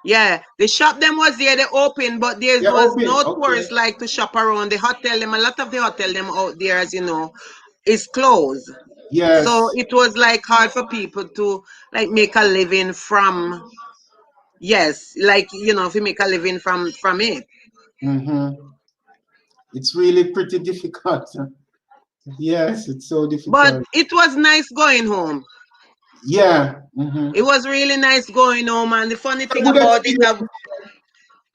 Yeah, the shop them was there, they open, but there They're was open. no Okay. tourists like to shop around. The hotel them, a lot of the hotel them out there, as you know, is closed. So Yes. it was like hard for people to like make a living from, yes, like if you make a living from it. Mm-hmm. It's really pretty difficult. Yes, it's so But difficult. it was nice going home. Yeah. Mm-hmm. It was really nice going home, and the funny A thing good about it, experience.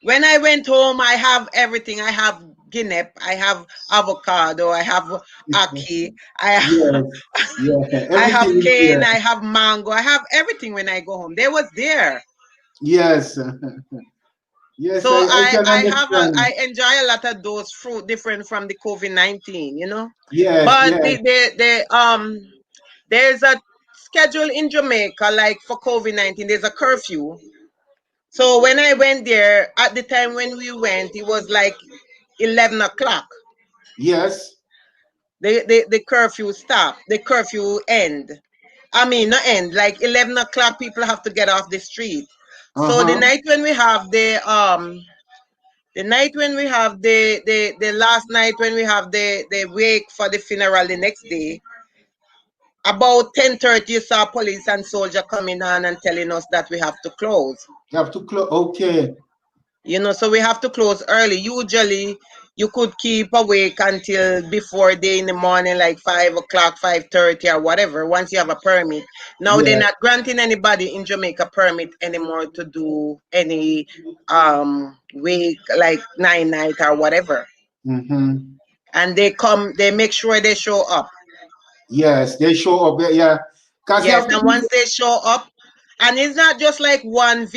when I went home, I have everything. I have guinea, I have avocado, I have ackee, I have, Yes. Yeah. I have Everything is cane, there. I have mango, I have everything when I go home. They was there. Yes. Yes, So I can I understand. enjoy a lot of those fruit different from the COVID-19. Yes, But yes, there's a schedule in Jamaica like for COVID-19. There's a curfew. So when I went there at the time when we went, it was like 11 o'clock. yes. The curfew stop. The curfew end. I mean, not end. Like 11 o'clock, people have to get off the street. So the Uh-huh. night when we have the night when we have the last night when we have the wake for the funeral the next day, about 10:30, you saw police and soldier coming on and telling us that we have to close. You have to close. Okay. So we have to close early. Usually, you could keep awake until before day in the morning, like 5 o'clock, 5:30, or whatever. Once you have a permit. Now they're Yeah. not granting anybody in Jamaica permit anymore to do any wake like night or whatever. Mm-hmm. And they make sure they show up. Yes, they show up. Yeah. Because you Yes, have to and be. once they show up, and it's not just like one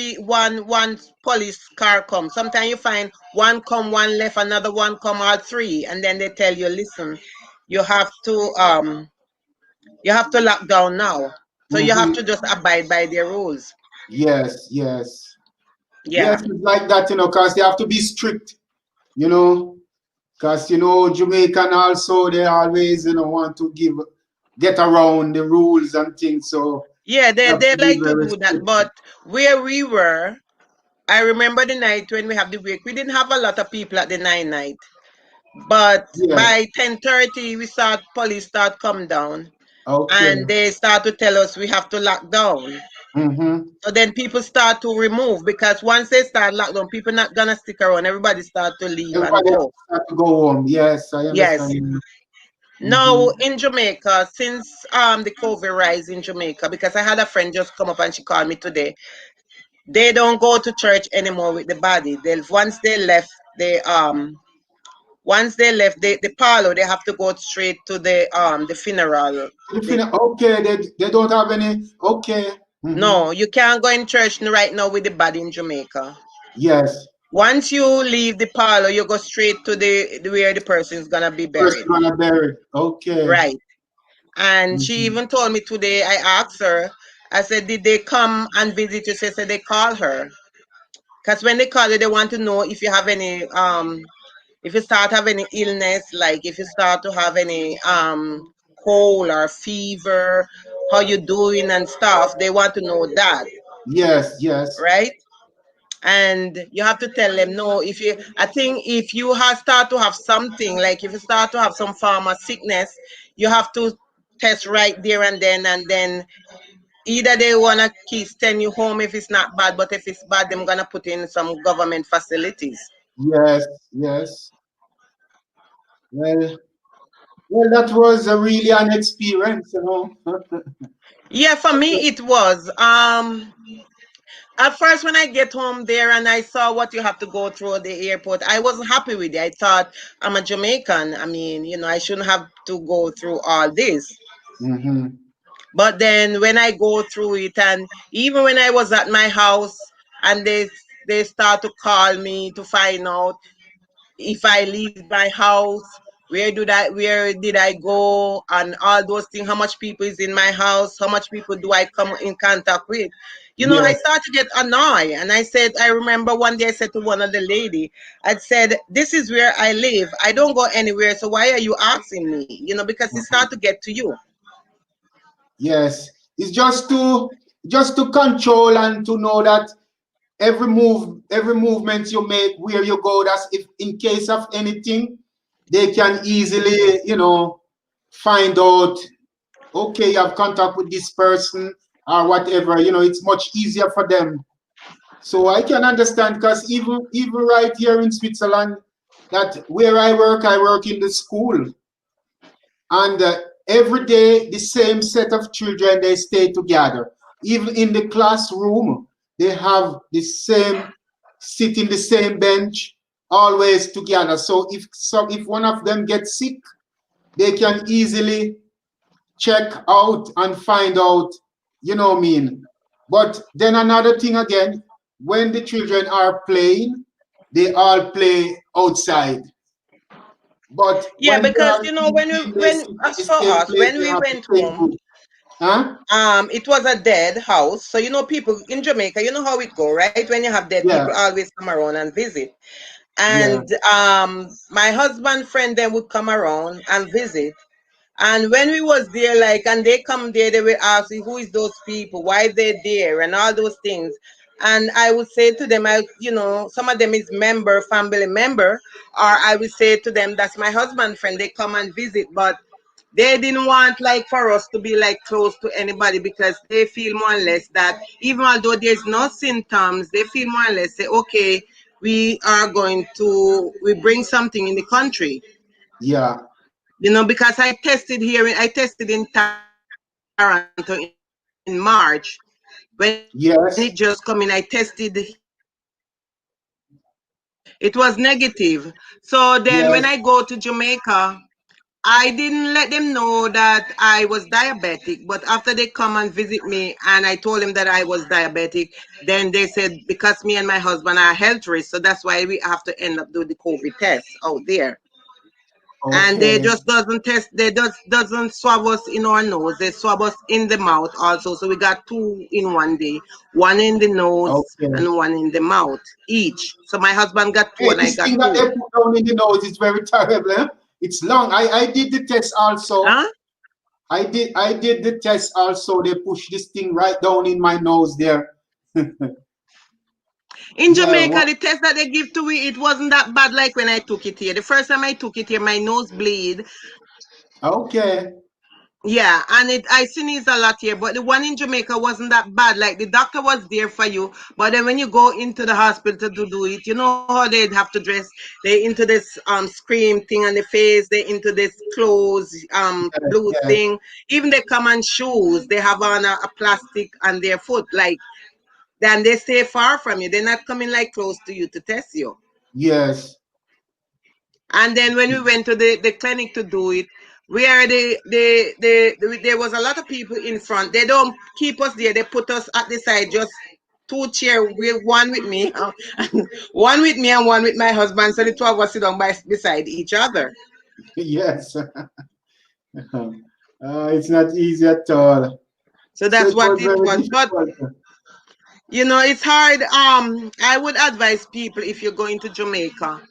police car come. Sometimes you find one come, one left, another one come, all three, and then they tell you, listen, you have to lock down now. So you have to Mm-hmm. just abide by their rules. Yes, yes. Yeah. Yes, it's like that, because they have to be strict, you know. Because, Jamaican also, they always, want to get around the rules and things. So Yeah, you they, have they to be like to very do that. strict. But where we were, I remember the night when we have the wake, we didn't have a lot of people at the night. But Yeah. by 10:30, we saw police start come down, Okay. and they start to tell us we have to lock down. Mm-hmm. So then people start to remove, because once they start lockdown, people not gonna stick around. Everybody start to leave and Everybody go. has to go home. Yes, I Yes. understand. Now Mm-hmm. in Jamaica, since the COVID rise in Jamaica, because I had a friend just come up and she called me today. They don't go to church anymore with the body. They once they left the parlor, they have to go straight to the funeral. Okay, they don't have any. Okay. Mm-hmm. No, you can't go in church right now with the body in Jamaica. Yes. Once you leave the parlor, you go straight to where the person is gonna be First buried. gonna bury. Okay. Right. And she Mm-hmm. even told me today, I asked her, I said, did they come and visit you? She said they call her. Because when they call you, they want to know if you have any if you start having any illness, like if you start to have any cold or fever, how you doing and stuff. They want to know that, Yes, yes. right? And you have to tell them no. If you I think if you have start to have something, like if you start to have some form of sickness, you have to test right there and then either they wanna keep send you home if it's not bad, but if it's bad, they're gonna put in some government facilities. Yes, yes. Well, well, that was a really an experience. Yeah, for me it was. At first, when I get home there and I saw what you have to go through at the airport, I wasn't happy with it. I thought I'm a Jamaican. I mean, I shouldn't have to go through all this. Mm-hmm. But then when I go through it, and even when I was at my house, and they start to call me to find out if I leave my house, where did I go, and all those things, how much people is in my house, how much people do I come in contact with. I Yes, started to get annoyed, and I remember one day I said to one of the lady, I said, this is where I live, I don't go anywhere, so why are you asking me? Because it start to get to you. yes. It's just to control and to know that every movement you make, where you go, that's if in case of anything, they can easily, find out, okay, you have contact with this person or whatever, it's much easier for them. So I can understand, because even right here in Switzerland, that where I work in the school, and every day the same set of children, they stay together. Even in the classroom, they have the same, sit in the same bench, always together. So if one of them gets sick, they can easily check out and find out, what I mean. But then another thing again, when the children are playing, they all play outside. But Yeah, when they because are when eating, they sit in as the for same us, place, when they we have the went same home, food. Huh? it was a dead house. So people in Jamaica, you know how it go, right? When you have dead people, Yeah, always come around and visit. yeah, And my husband friend then would come around and visit. And when we was there, like, and they come there, they will ask me, who is those people? Why they there? And all those things. And I would say to them, some of them is member, family member, or I would say to them, that's my husband friend. They come and visit, but they didn't want like for us to be like close to anybody, because they feel more or less that even although there's no symptoms, they feel more or less say, okay, we bring something in the country. yeah, Because I tested in Toronto in March. When it just come in, I tested here in yes, Jamaica. It was negative. So then when I go to Jamaica, I yes. didn't let them know that I was diabetic. But after they come and visit me and I told them that I was diabetic, then they said, because me and my husband are health risk, so that's why we have to end up doing the COVID test out there. And they just doesn't Okay, test, they just doesn't swab us in our nose, they swab us in the mouth also. So we got two in one day, one in the nose and okay. one in the mouth each. So my husband got two and I Hey, got this thing two. that they put down in the nose is very terrible. Eh? It's long. I did the test also. Huh? I did the test also. They push this thing right down in my nose there. In Yeah. Jamaica, the test that they give to me, it wasn't that bad like when I took it here. The first time I took it here, my nose bleed. Okay. Yeah, and I sneeze a lot here, but the one in Jamaica wasn't that bad. Like the doctor was there for you, but then when you go into the hospital to do it, you know how they'd have to dress. They into this scream thing on the face. They into this clothes Yes, blue yes, thing. Even they come on shoes. They have on a plastic on their foot. Like then they stay far from you. They're not coming like close to you to test you. yes. And then when we went to the clinic to do it, where there was a lot of people in front. They don't keep us there. They put us at the side, just two chair, one with me, one with me and one with my husband. So the two of us sit down beside each other. Yes. It's not easy at all. So So that's it what was it very was. But difficult. it's hard. I would advise people, if you're going to Jamaica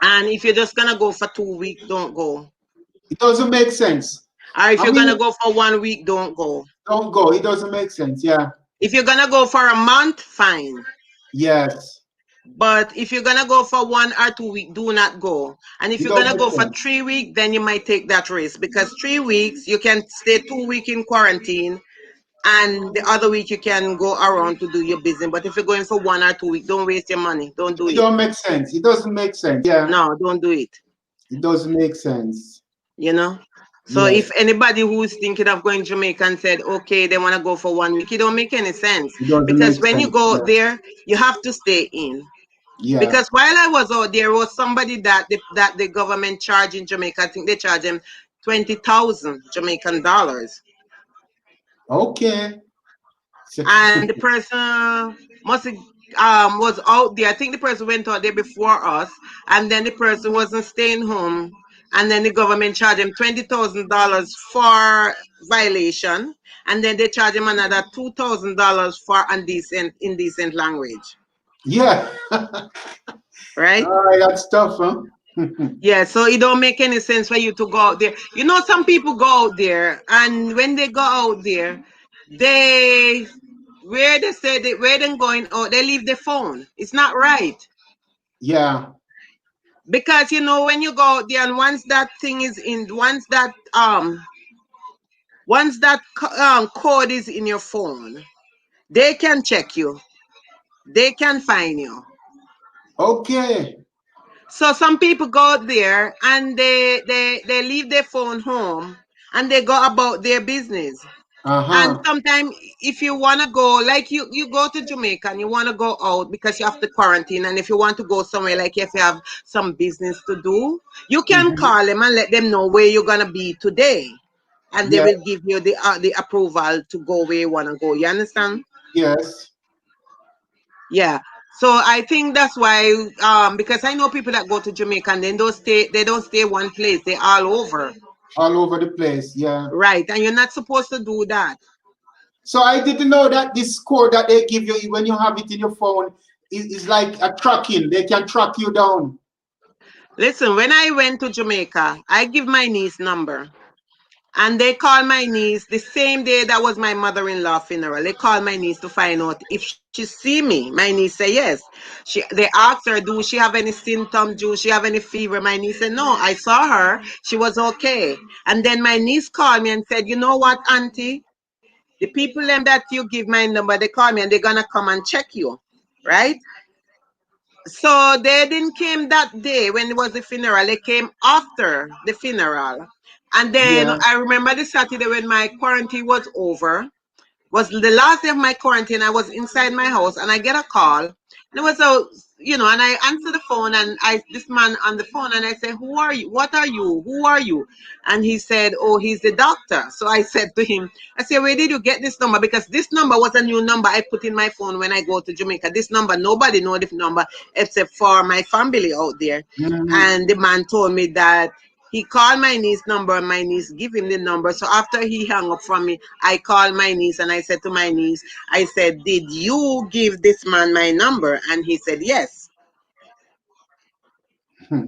and if you're just gonna go for 2 weeks, don't go. It doesn't make sense. Or if I you're mean, gonna go for 1 week, don't go. don't go. It doesn't make sense. Yeah. If you're gonna go for a month, fine. Yes. But if you're gonna go for 1 or 2 weeks, do not go. And if It you're don't gonna make go for sense. 3 weeks, then you might take that risk, because 3 weeks you can stay 2 weeks in quarantine, and the other week you can go around to do your business. But if you're going for 1 or 2 weeks, don't waste your money. Don't do It it. don't make sense. It doesn't make sense. Yeah. No, don't do it. It doesn't make sense. You know. So if Yes. anybody who's thinking of going to Jamaica and said, okay, they want to go for 1 week, it don't make any sense, It doesn't because make when you sense. go Yeah. there, you have to stay in. Yeah. Because while I was out there was somebody that the government charged in Jamaica. I think they charge him 20,000 Jamaican dollars, Okay. and the person must have, was out there. I think the person went out there before us, and then the person wasn't staying home. and then the government charge him $20,000 for violation, and then they charge him another $2,000 for indecent language, Yeah. right? That's tough, huh? Yeah, so it don't make any sense for you to go out there. You know, some people go out there, and when they go out there, they where they say they where they going out, they leave their phone. It's not right. Yeah. Because you know when you go out there and once that thing is in once that code is in your phone, they can check you, they can find you. Okay. So some people go out there and they leave their phone home and they go about their business. And Uh-huh. sometimes if you want to go, like you go to Jamaica and you want to go out because you have to quarantine, and if you want to go somewhere, like if you have some business to do, you can Hmm. call them and let them know where you're going to be today, and they Yeah. will give you the approval to go where you want to go. You understand? Yes. Yeah. So I think that's why, because I know people that go to Jamaica and they don't stay one place, they're all over. All over the place. Yeah. Right. And you're not supposed to do that. So I didn't know that this score that they give you when you have it in your phone is like a tracking. They can track you down. Listen, when I went to Jamaica, I give my niece number. And they called my niece the same day that was my mother-in-law funeral. They called my niece to find out if she see me. My niece said yes. They asked her, do she have any symptoms? Do she have any fever? My niece said, no, I saw her. She was okay. And then my niece called me and said, you know what, auntie? The people them that you give my number, they call me and they're gonna come and check you. Right? So they didn't came that day when it was the funeral. They came after the funeral. And then Yeah. I remember the Saturday when my quarantine was over, was the last day of my quarantine. I was inside my house and I get a call. And it was and I answer the phone and this man on the phone and I say, who are you? What are you? Who are you? And he said, oh, he's the doctor. So I said to him, I said, where did you get this number? Because this number was a new number I put in my phone when I go to Jamaica. This number, nobody know the number except for my family out there. Hmm. And the man told me that he called my niece number and my niece give him the number. So after he hung up from me, I called my niece and I said to my niece, I said, did you give this man my number? And he said, yes.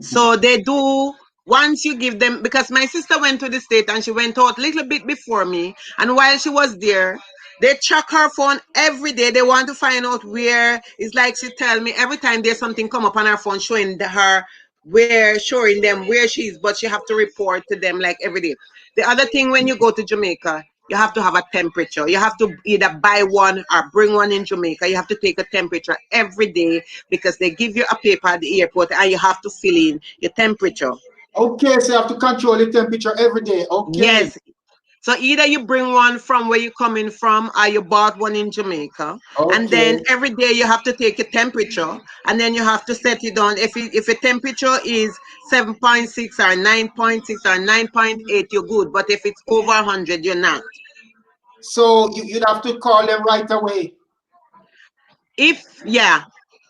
So they do, once you give them, because my sister went to the state and she went out a little bit before me. And while she was there, they check her phone every day. They want to find out where. It's like she tell me every time there's something come up on her phone showing her where, showing them where she is, but she have to report to them like every day. The other thing when you go to Jamaica, you have to have a temperature. You have to either buy one or bring one in Jamaica. You have to take a temperature every day because they give you a paper at the airport and you have to fill in your temperature. Okay, so you have to control the temperature every day. Okay. Yes. So either you bring one from where you're coming from or you bought one in Jamaica. And Okay. then every day you have to take a temperature and then you have to set it down. If a temperature is 7.6 or 9.6 or 9.8, you're good. But if it's over 100, you're not. So you'd have to call them right away. Yeah,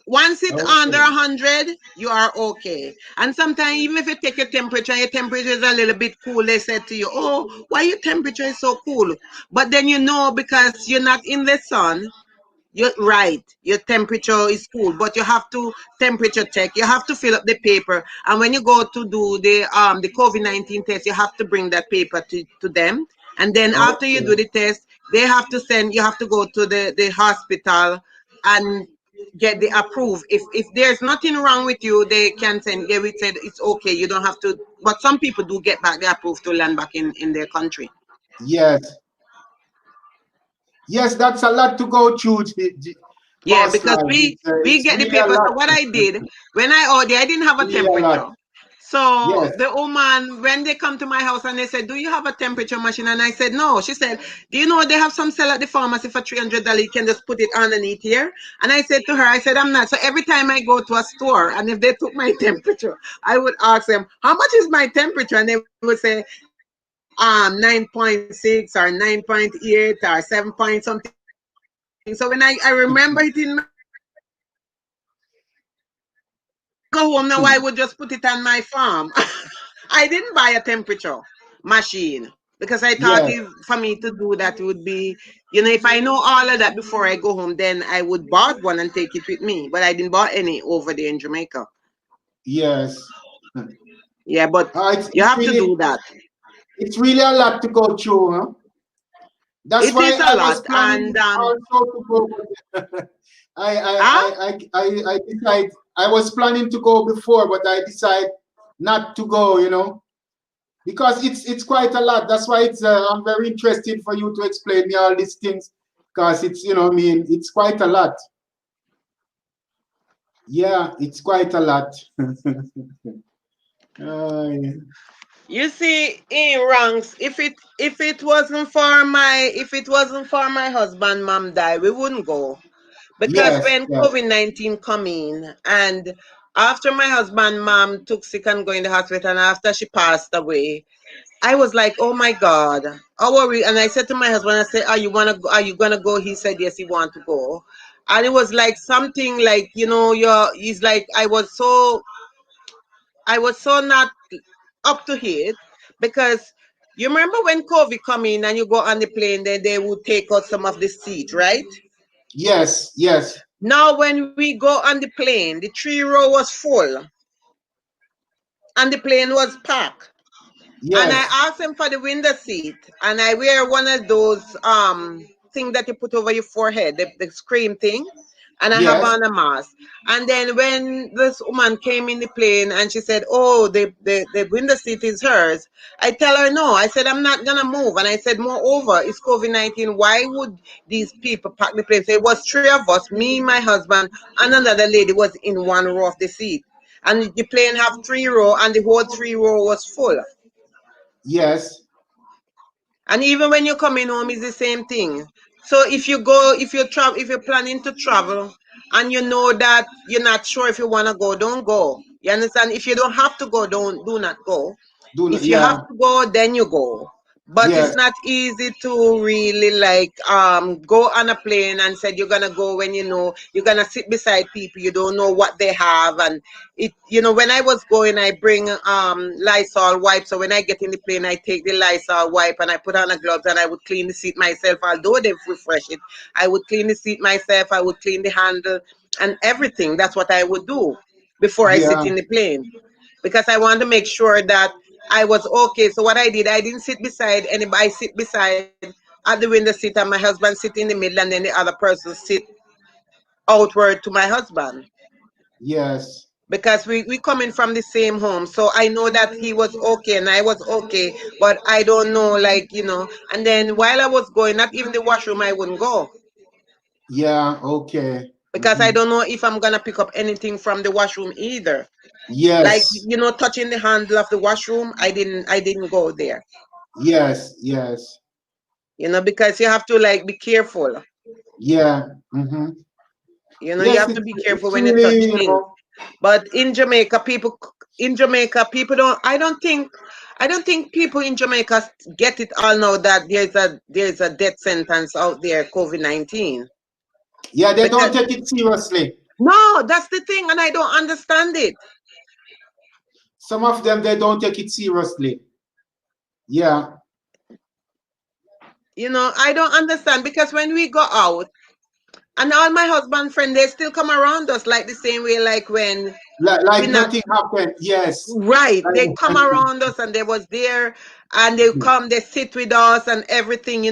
once it's under Okay. 100, you are okay. And sometimes even if you take your temperature is a little bit cool, they said to you, oh, why your temperature is so cool? But then you know because you're not in the sun, you're right. Your temperature is cool, but you have to temperature check. You have to fill up the paper, and when you go to do the COVID-19 test, you have to bring that paper to them. And then after you Okay. do the test, they have to send. You have to go to the hospital and get the approve. If there's nothing wrong with you, they can send. They will say it's okay. You don't have to. But some people do get back the approve to land back in their country. Yes. Yes, that's a lot to go through, Yeah, boss because life. we It's get the really a paper. lot. So what I did when I ordered, I didn't have a Really a lot. temperature. So Yes. the woman, when they come to my house and they said, "Do you have a temperature machine?" And I said, "No." She said, "Do you know they have some sell at the pharmacy for $300? You can just put it underneath here." And I said to her, I said, "I'm not." So every time I go to a store and if they took my temperature, I would ask them, "How much is my temperature?" And they would say, 9.6 or 9.8 or 7 point something. So when I remember it in my head, when I go home now, I would just put it on my farm. I didn't buy a temperature machine because I thought Yes, if for me to do that would be, if I know all of that before I go home, then I would bought one and take it with me. But I didn't buy any over there in Jamaica. yes. Yeah, but It's, you it's have to really do that. it's really a lot to go through, huh? That's It why is a I was lot, planning and also to go. ah, I decide I was planning to go before, but I decide not to go. Because it's quite a lot. That's why I'm very interested for you to explain me all these things, because it's I mean it's quite a lot. Yeah, it's quite a lot. Yeah. you see, in ranks, if it wasn't for my husband, mom died, we wouldn't go. Because Yes, when yes, COVID-19 come in, and after my husband, mom took sick and go in the hospital, and after she passed away, I was like, oh my God, how are we? And I said to my husband, I said, are you gonna go? He said, yes, he want to go. And it was like something like, he's like, I was so not up to it, because you remember when COVID come in and you go on the plane, then they would take out some of the seat, right? yes, yes, Now, when we go on the plane, the 3 row was full and the plane was packed. And I yes, asked him for the window seat, and I wear one of those thing that you put over your forehead, the screen thing, and I have yes, on a mask. And then when this woman came in the plane and she said, "Oh, the window seat is hers," I tell her no. I said I'm not gonna move, and I said, moreover, it's COVID-19. Why would these people pack the plane? So it was three of us, me, my husband, and another lady was in one row of the seat, and the plane have 3 row, and the whole 3 row was full. yes, And even when you're coming home, it's the same thing. So if you're planning to travel and you know that you're not sure if you want to go, don't go. You understand? If you don't have to go, do not go. If you have yeah, to go, then you go. But it's yes, not easy to really like go on a plane and said you're gonna go when you know you're gonna sit beside people you don't know what they have. And when I was going, I bring Lysol wipe, so when I get in the plane I take the Lysol wipe and I put on the gloves and I would clean the seat myself. Although they've refreshed it, I would clean the seat myself. I would clean the handle and everything. That's what I would do before I sit yeah, in the plane, because I want to make sure that I was okay. So what I did, I didn't sit beside anybody. I sit beside at the window seat, and my husband sit in the middle, and then the other person sit outward to my husband, yes, because we coming from the same home. So I know that he was okay and I was okay, but I don't know, like, and then while I was going, not even the washroom I wouldn't go, yeah, okay. because I Hmm. don't know if I'm gonna pick up anything from the washroom either. Like, Yes, touching the handle of the washroom, I didn't go there. yes, yes, Because you have to like be careful. yeah, hmm, You yes. have to be careful It's when you touch really things. But in Jamaica, people don't. I don't think people in Jamaica get it all now that there's a death sentence out there, COVID-19. yeah, they don't Because take it seriously. no, that's the thing, and I don't understand it. Some of them they don't take it seriously. Yeah, I don't understand, because when we go out, and all my husband friend, they still come around us like the same way, like when we like not nothing happened. Yes, right. They come around us and they was there, and they come, they sit with us and everything.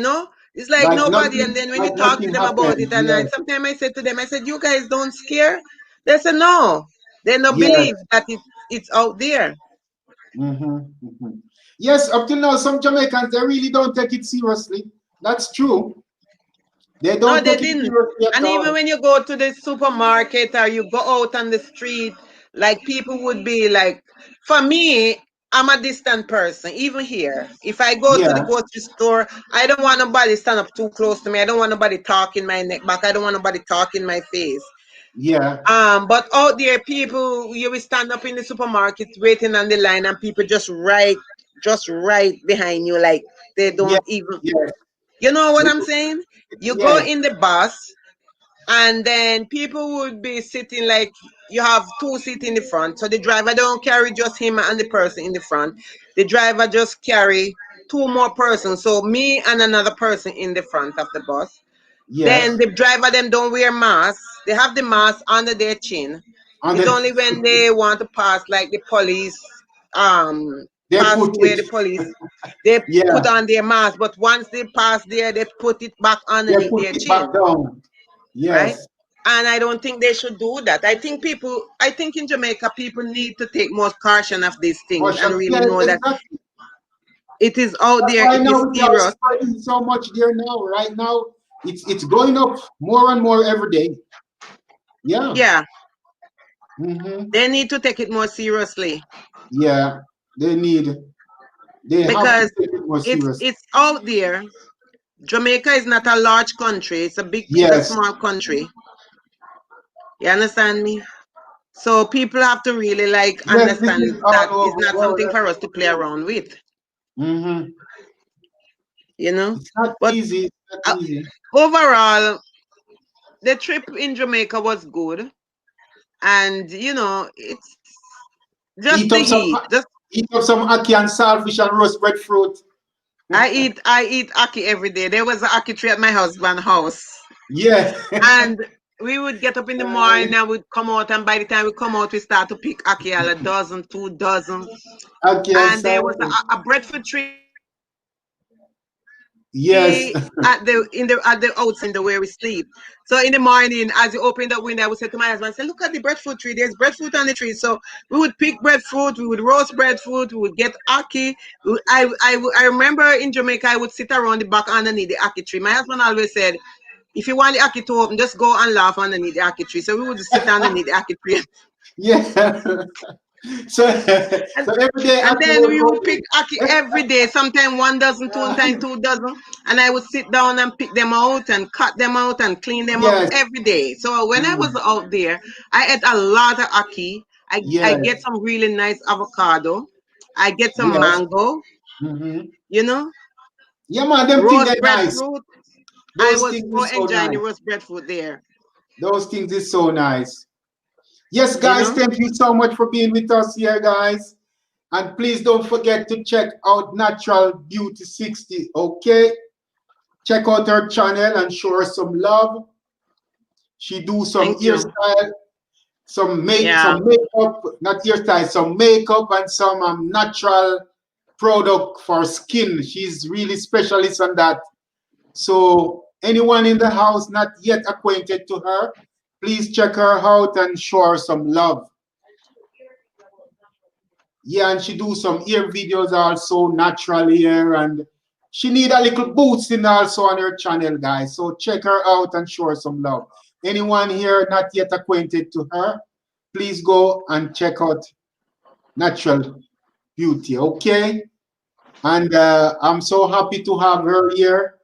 It's like nobody. And then when you like talk to nothing them about happened. it, and Yes, sometimes I said to them, I said, "You guys don't scare?" They said, "No." They don't yes, believe that it's out there. hmm, hmm. Yes. Up till now, some Jamaicans they really don't take it seriously. That's true. They No, don't they take it didn't. seriously at And even all. when you go to the supermarket or you go out on the street, like people would be like, for me, I'm a distant person, even here. If I go to the Yeah, grocery store, I don't want nobody stand up too close to me. I don't want nobody talking my neck back. I don't want nobody talking my face. yeah, But out there, people, you will stand up in the supermarket waiting on the line, and people just right behind you, like they yes, don't even. yes, You know what I'm saying? You go yes, in the bus. and then people would be sitting like you have two seats in the front. So the driver don't carry just him and the person in the front. The driver just carry two more persons. So me and another person in the front of the bus. Then Yes. the driver them don't wear masks. They have the mask under their chin. And It's then only when they want to pass, like the police, they pass put where it. the police, they Yeah. put on their mask. But once they pass there, they put it back They underneath put their it back chin, down. right? Yes. And I don't think they should do that. I think in Jamaica, people need to take more caution of these things and Caution. really Yes, know that exactly. it is out That's there, why it now is we are serious. spreading so much there now. Right now, it's going up more and more every day. Yeah. Yeah, Mm-hmm. they need to take it more seriously Yeah. They need. They have to because take it more serious. it's out there. Jamaica is not a large country, it's a Yes. small country. You understand me? So people have to really like Yes. This understand is all that over it's the not world. something That's for us what to it play is. around with, Mm-hmm. you know. It's not But easy. It's not uh, easy. overall, the trip in Jamaica was good, and it's just Eat the up some. heat. Just Eat up some ackee and saltfish and roast breadfruit. I eat ackee every day. There was an ackee tree at my husband's house, Yeah. and we would get up in the morning and we'd come out, and by the time we come out, we start to pick ackee, a dozen, 2 dozen, Ackee and and there was saltfish. a breadfruit tree Yes. at the outside window where we sleep. So in the morning, as you open the window, I would say to my husband, "Say, look at the breadfruit tree. There's breadfruit on the tree." So we would pick breadfruit, we would roast breadfruit, we would get ackee. I remember in Jamaica, I would sit around the back underneath the ackee tree. My husband always said, "If you want the ackee to open, just go and laugh underneath the ackee tree." So we would sit underneath the ackee tree. Yeah. So, And, so every day and Ackee then was we would pick open. ackee every day, sometimes 1 dozen, sometimes 2 dozen. And I would sit down and pick them out and cut them out and clean them up Yes. every day. So when I was Mm. out there, I ate a lot of ackee. I get Yes. some really nice avocado. I get some Yes. mango, Hmm. you know, Yeah, man, them things roast they nice. breadfruit. I Those was things so is so enjoying the nice. roast breadfruit there, Those things is so nice. Yes, you guys, know. thank you so much for being with us here, guys. And please don't forget to check out Natural Beauty 60. Okay? Check out her channel and show her some love. She do some Thank you. hairstyle, Yeah. some makeup, not hairstyle, some makeup and some natural product for skin. She's really specialist on that. So anyone in the house not yet acquainted to her, please check her out and show her some love. Yeah, and she do some ear videos also, natural hair, and she need a little boosting also on her channel, guys. So check her out and show her some love. Anyone here not yet acquainted to her, please go and check out Natural Beauty, okay? And I'm so happy to have her here,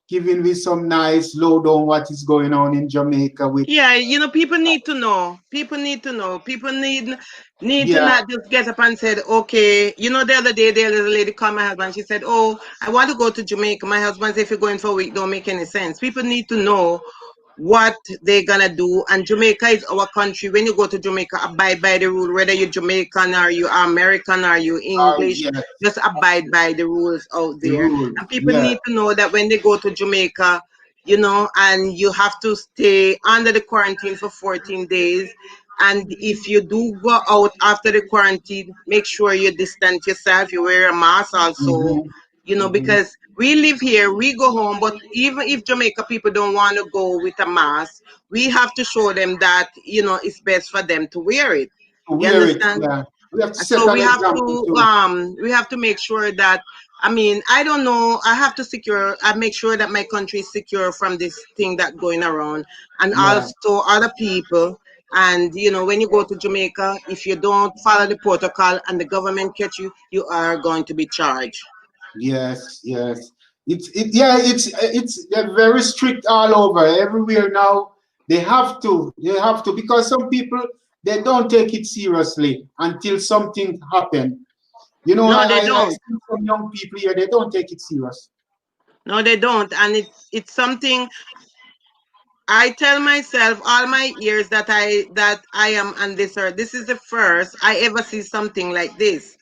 giving me some nice lowdown what is going on in Jamaica with, Yeah, people need to know. People need to know. People need to yeah, not just get up and said, okay. The other day there was a lady called my husband. She said, "Oh, I want to go to Jamaica." My husband said, "If you're going for a week, don't make any sense." People need to know what they're gonna do. And Jamaica is our country. When you go to Jamaica, abide by the rule. Whether you're Jamaican or you American or you English, yes, just abide by the rules out the there. rules, And people yeah, need to know that when they go to Jamaica, and you have to stay under the quarantine for 14 days. And if you do go out after the quarantine, make sure you distance yourself, you wear a mask also, mm-hmm, mm-hmm. because we live here, we go home, but even if Jamaica people don't want to go with a mask, we have to show them that, it's best for them to wear it. To You wear it, understand? yeah. We have to set So an example too. we have to make sure that, I don't know, I make sure that my country is secure from this thing that going around, and Yeah, also other people. And when you go to Jamaica, if you don't follow the protocol and the government catch you, you are going to be charged. yes, yes. It's they're very strict all over everywhere now. They have to because some people they don't take it seriously until something happen. You know, No, they I don't. see some young people here, they don't take it serious. No, they don't. And it's something I tell myself all my years that I am on this earth. This is the first I ever see something like this.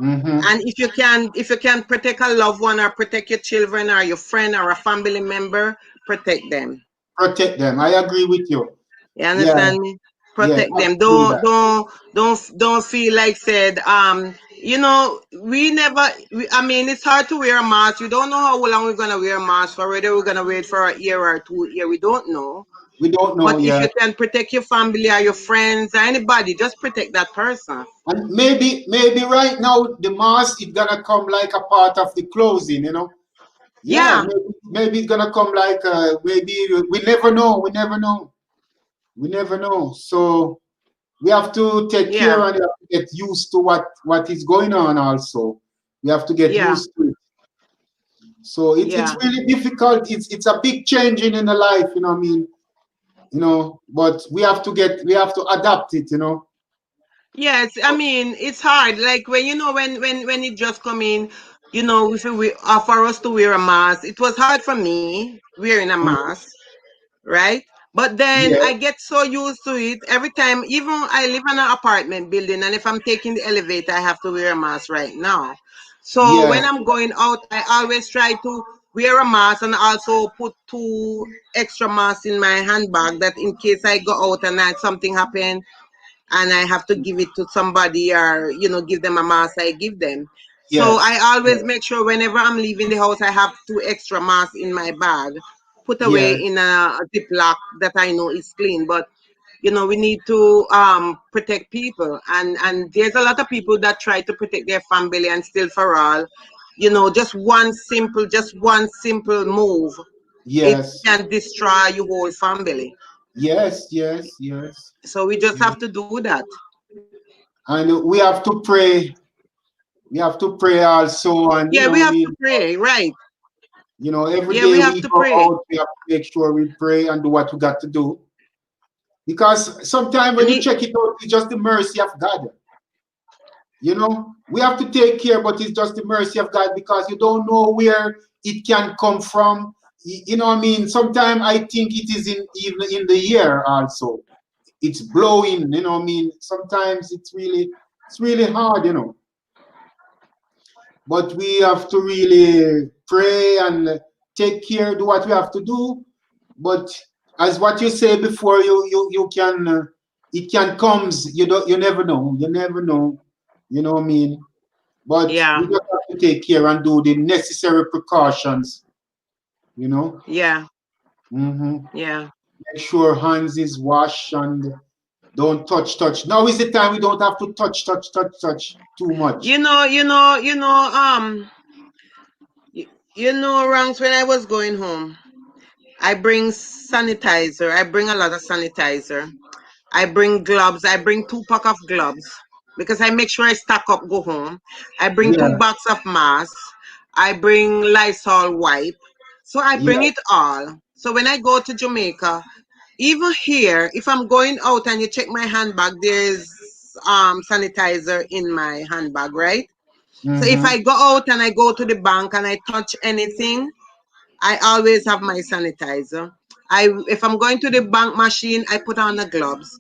Mm-hmm. And if you can protect a loved one or protect your children or your friend or a family member, protect them. Protect them. I agree with you. You Yeah, understand me? yeah, Protect I them. do that. Don't feel like said we never I mean it's hard to wear a mask. We don't know how long we're gonna wear a mask for, whether we're gonna wait for a year or 2 year. We don't know. We don't But know if yet. you can protect your family or your friends or anybody, just protect that person. And maybe right now the mask is gonna come like a part of the closing, you know. Yeah, Yeah, maybe it's gonna come like maybe we never know. We never know. We never know. So we have to take care yeah, and we have to get used to what is going on also. We have to get yeah, used to it. So it's yeah. really difficult. It's a big changing in the life, you know what I mean? You know, but we have to adapt it, you know. Yes, I mean it's hard. Like when when it just come in, if we for us to wear a mask, it was hard for me wearing a Mhm. mask, right? But then Yeah, I get so used to it every time. Even I live in an apartment building, and if I'm taking the elevator, I have to wear a mask right now. So yeah, when I'm going out, I always try to wear a mask and also put two extra masks in my handbag, that in case I go out and something happen and I have to give it to somebody, or give them a mask, I give them. So I yes, always yes, make sure whenever I'm leaving the house, I have two extra masks in my bag, put away yes, in a Ziploc that I know is clean. But we need to protect people, and there's a lot of people that try to protect their family, and still for all, just one simple move, it yes, can destroy your whole family. yes, yes, yes. So we just Yeah. have to do that. And we have to pray. We have to pray also, and Yeah, we have to pray, right? every Yeah, we day have we to go pray. out, we have to make sure we pray and do what we got to do. Because sometimes when And you check it out, it's just the mercy of God. We have to take care, but it's just the mercy of God because you don't know where it can come from. You know what I mean? Sometimes I think it is in even in the air also. It's blowing, you know what I mean? Sometimes it's really hard, but we have to really pray and take care, do what we have to do. But as what you say before, you can it can comes. You never know. You never know. You know what I mean? But we yeah, just have to take care and do the necessary precautions. You know. yeah, hmm yeah. Make sure hands is washed and don't touch. Now is the time we don't have to touch too much. Ranks, when I was going home, I bring sanitizer. I bring a lot of sanitizer. I bring gloves. I bring 2 pack of gloves because I make sure I stack up, go home. I bring Yeah, 2 box of masks. I bring Lysol wipe. So I bring yeah. it all. So when I go to Jamaica, even here, if I'm going out and you check my handbag, there's sanitizer in my handbag, right? So if hmm I go out and I go to the bank and I touch anything, I always have my sanitizer. If I'm going to the bank machine, I put on the gloves.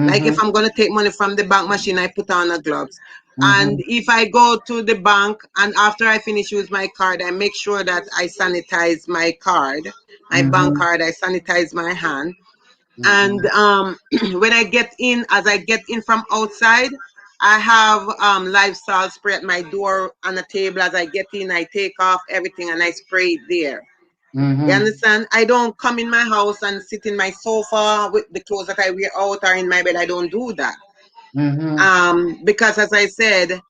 Like if hmm I'm gonna take money from the bank machine, I put on the gloves. And hmm if I go to the bank and after I finish use my card, I make sure that I sanitize my card, my bank hmm card. I sanitize my hand. And hmm when I get in, as I get in from outside, I have Lifestyle spray at my door on the table. As I get in, I take off everything and I spray it there. You hmm understand? I don't come in my house and sit in my sofa with the clothes that I wear out or in my bed. I don't do that. hmm Because as I said,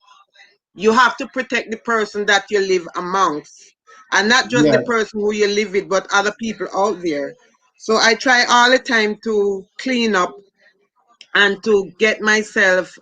you have to protect the person that you live amongst. And not just the Yes, person who you live with, but other people out there. So I try all the time to clean up and to get myself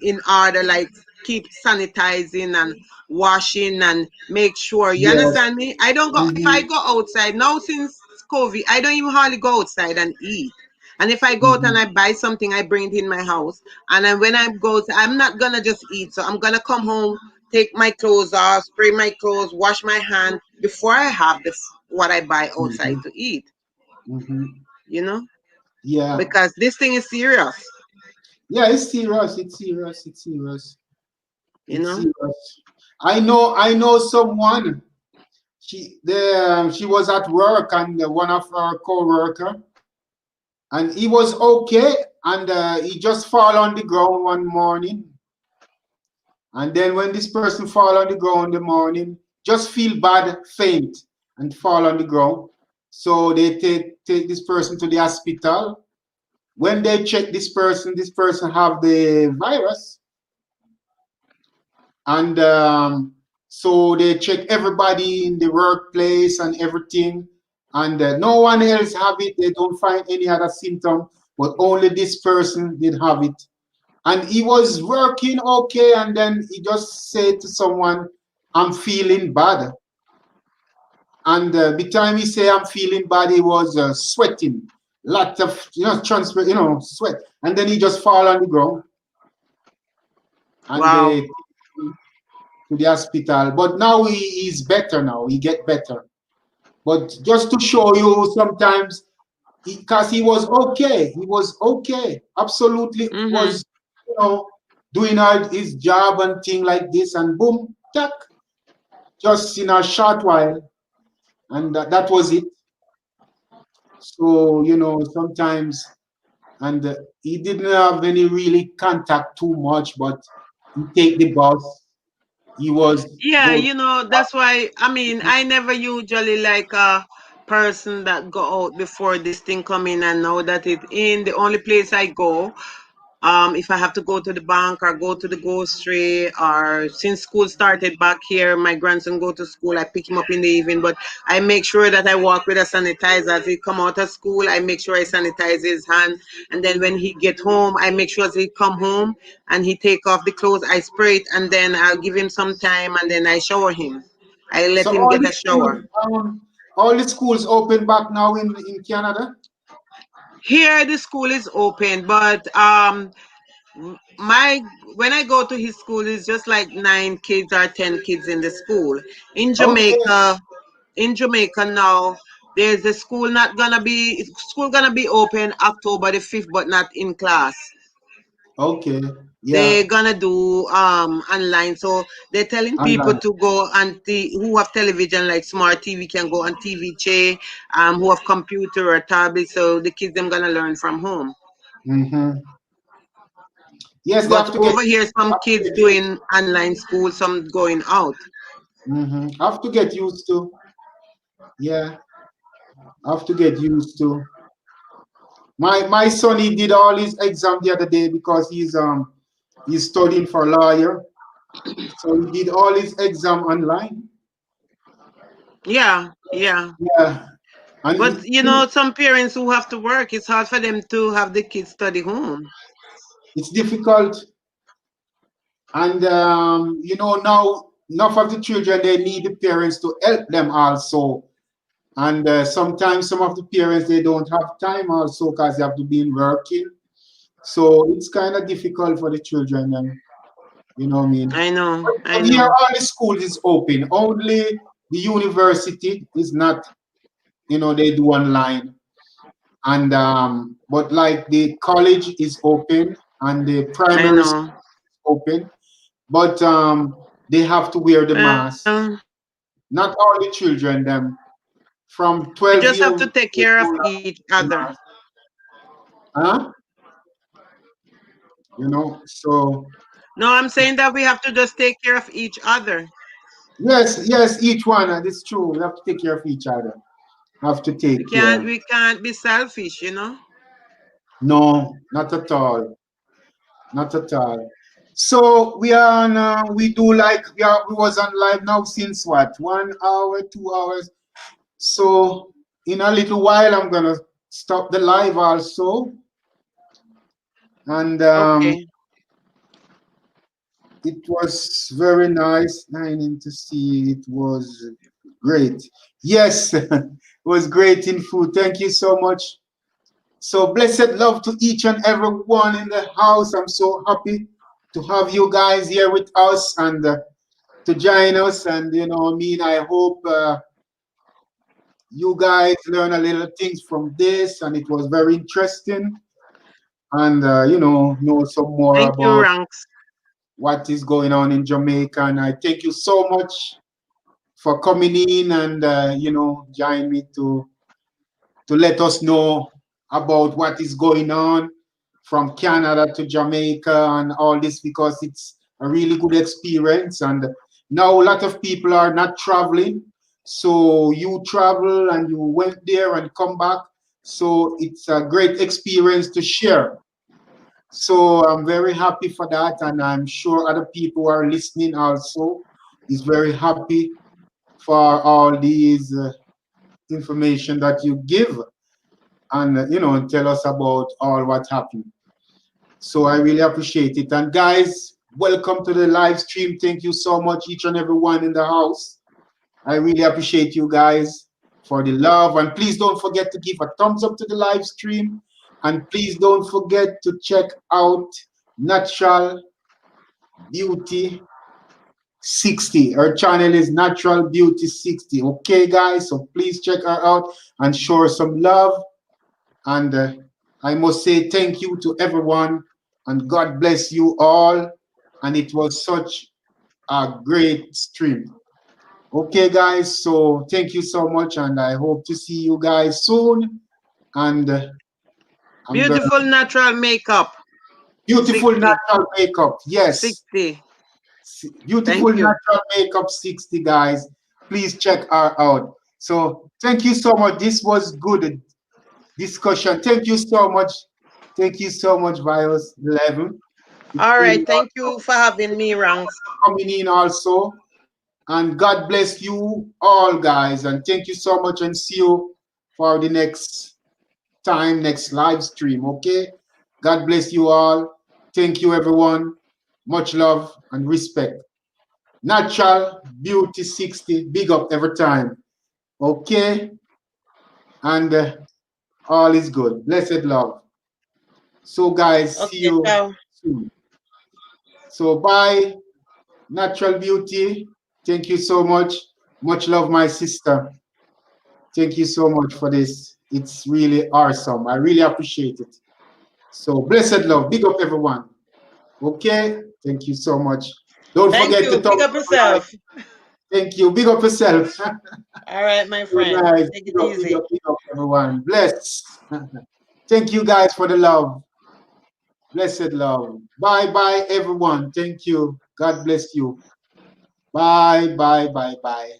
in order, like keep sanitizing and washing and make sure, you yes. understand me. I don't go, if I hmm go outside now since COVID, I don't even hardly go outside and eat. And if I go out and hmm I buy something, I bring it in my house. And then when I go, I'm not gonna just eat. So I'm gonna come home, take my clothes off, spray my clothes, wash my hand before I have this what I buy outside hmm to eat. hmm you know, Yeah. because this thing is serious, Yeah, it's serious. It's serious. It's serious. you It's know. serious. I know someone. She was at work and one of her co-worker and he was okay and he just fall on the ground one morning and then when this person fall on the ground in the morning just feel bad faint and fall on the ground so they take this person to the hospital when they check this person have the virus and so they check everybody in the workplace and everything and no one else have it they don't find any other symptom but only this person did have it and he was working okay and then he just said to someone I'm feeling bad and the time he say I'm feeling bad he was sweating lot of transfer sweat and then he just fall on the ground and Wow. they to the hospital. But now he's better now. He get better. But just to show you sometimes, because he was okay. He was okay. Absolutely Mm-hmm. was, doing his job and thing like this. And boom, tack, just in a short while. And that was it. So, sometimes, and he didn't have any really contact too much, but he take the bus. He was Yeah, go. you know, that's why, I mean, I never usually like a person that go out before this thing come in, and now that it in, the only place I go, if I have to go to the bank or go to the grocery, or since school started back here, my grandson go to school, I pick him up in the evening, but I make sure that I walk with a sanitizer. As he come out of school, I make sure I sanitize his hand. And then when he get home, I make sure as he come home and he take off the clothes, I spray it, and then I'll give him some time, and then I shower him. I let So him get a shower. all the schools open back now in Canada. Here the school is open, but my when I go to his school, it's just like 9 kids or 10 kids in the school. In Okay, Jamaica, in Jamaica now, there's a school gonna be open October the 5th, but not in class. okay, They're yeah, gonna do online, so they're telling people online. to go and who have television like smart TV can go on TV Che, who have computer or tablet, so the kids them gonna learn from home. Hmm. Yes, they But over here, some have to kids get used. doing online school, some going out. Have to get used to. Yeah, have to get used to. My son he did all his exam the other day because he's studying for lawyer. So he did all his exam online. Yeah, yeah. Yeah, and But you know, some parents who have to work, it's hard for them to have the kids study home. it's difficult. And now enough of the children they need the parents to help them also. And sometimes some of the parents they don't have time also because they have to be in working. So it's kind of difficult for the children, and what I mean. I know, I But here know. all the schools is open. Only the university is not, they do online. And but like the college is open and the I primary school know. is open, but they have to wear the Well, mask. Not all the children, them from we 12 just have years to take they care of don't have each the other. mask. Huh? So No, I'm saying that we have to just take care of each other. yes, each one, that's true. We have to take care of each other. Have to We take can't care. we can't be selfish, you know? No, not at all. Not at all. So we are on, we do like we was on live now since what 1 hour, 2 hours. So in a little while I'm gonna stop the live also, and Okay. it was very nice. Nice to see. It was great. Yes, it was great in food. Thank you so much. So blessed love to each and every one in the house. I'm so happy to have you guys here with us and to join us. And I hope you guys learn a little things from this, and it was very interesting. And know some more Thank you, about Ranks. what is going on in Jamaica. And I thank you so much for coming in and join me to let us know about what is going on from Canada to Jamaica and all this, because it's a really good experience. And now a lot of people are not traveling. So you travel and you went there and come back. So it's a great experience to share. So I'm very happy for that. And I'm sure other people who are listening also is very happy for all these information that you give, and tell us about all what happened. So I really appreciate it. And guys, welcome to the live stream. Thank you so much, each and every one in the house. I really appreciate you guys for the love. And please don't forget to give a thumbs up to the live stream. And please don't forget to check out Natural Beauty 60. Her channel is Natural Beauty 60. Okay, guys? So please check her out and show her some love. And I must say thank you to everyone, and God bless you all. And it was such a great stream. Okay, guys, so thank you so much, and I hope to see you guys soon. And I'm gonna Beautiful natural makeup. beautiful 60. natural makeup. Yes, 60. beautiful Thank you. natural makeup 60, guys. Please check her out. So thank you so much. This was good discussion. Thank you so much. Thank you so much, Virus 11. It's All really right. Thank you for having me, Ranks. coming in also. And God bless you all, guys. And thank you so much. And see you for the next time, next live stream. Okay. God bless you all. Thank you, everyone. Much love and respect. Natural Beauty 60. Big up every time. Okay. And all is good. Blessed love. So, guys, see Okay, you ciao. soon. So, bye. Natural Beauty. Thank you so much. Much love, my sister. Thank you so much for this. It's really awesome. I really appreciate it. So, blessed love. Big up, everyone. Okay? Thank you so much. Don't Thank forget to you. Pick talk up like. yourself. Thank you. Big up yourself. All right, my So, friend. guys, Take big it up, big easy. up, big up, everyone. Bless. Thank you, guys, for the love. Blessed love. Bye, bye, everyone. Thank you. God bless you. Bye, bye, bye, bye.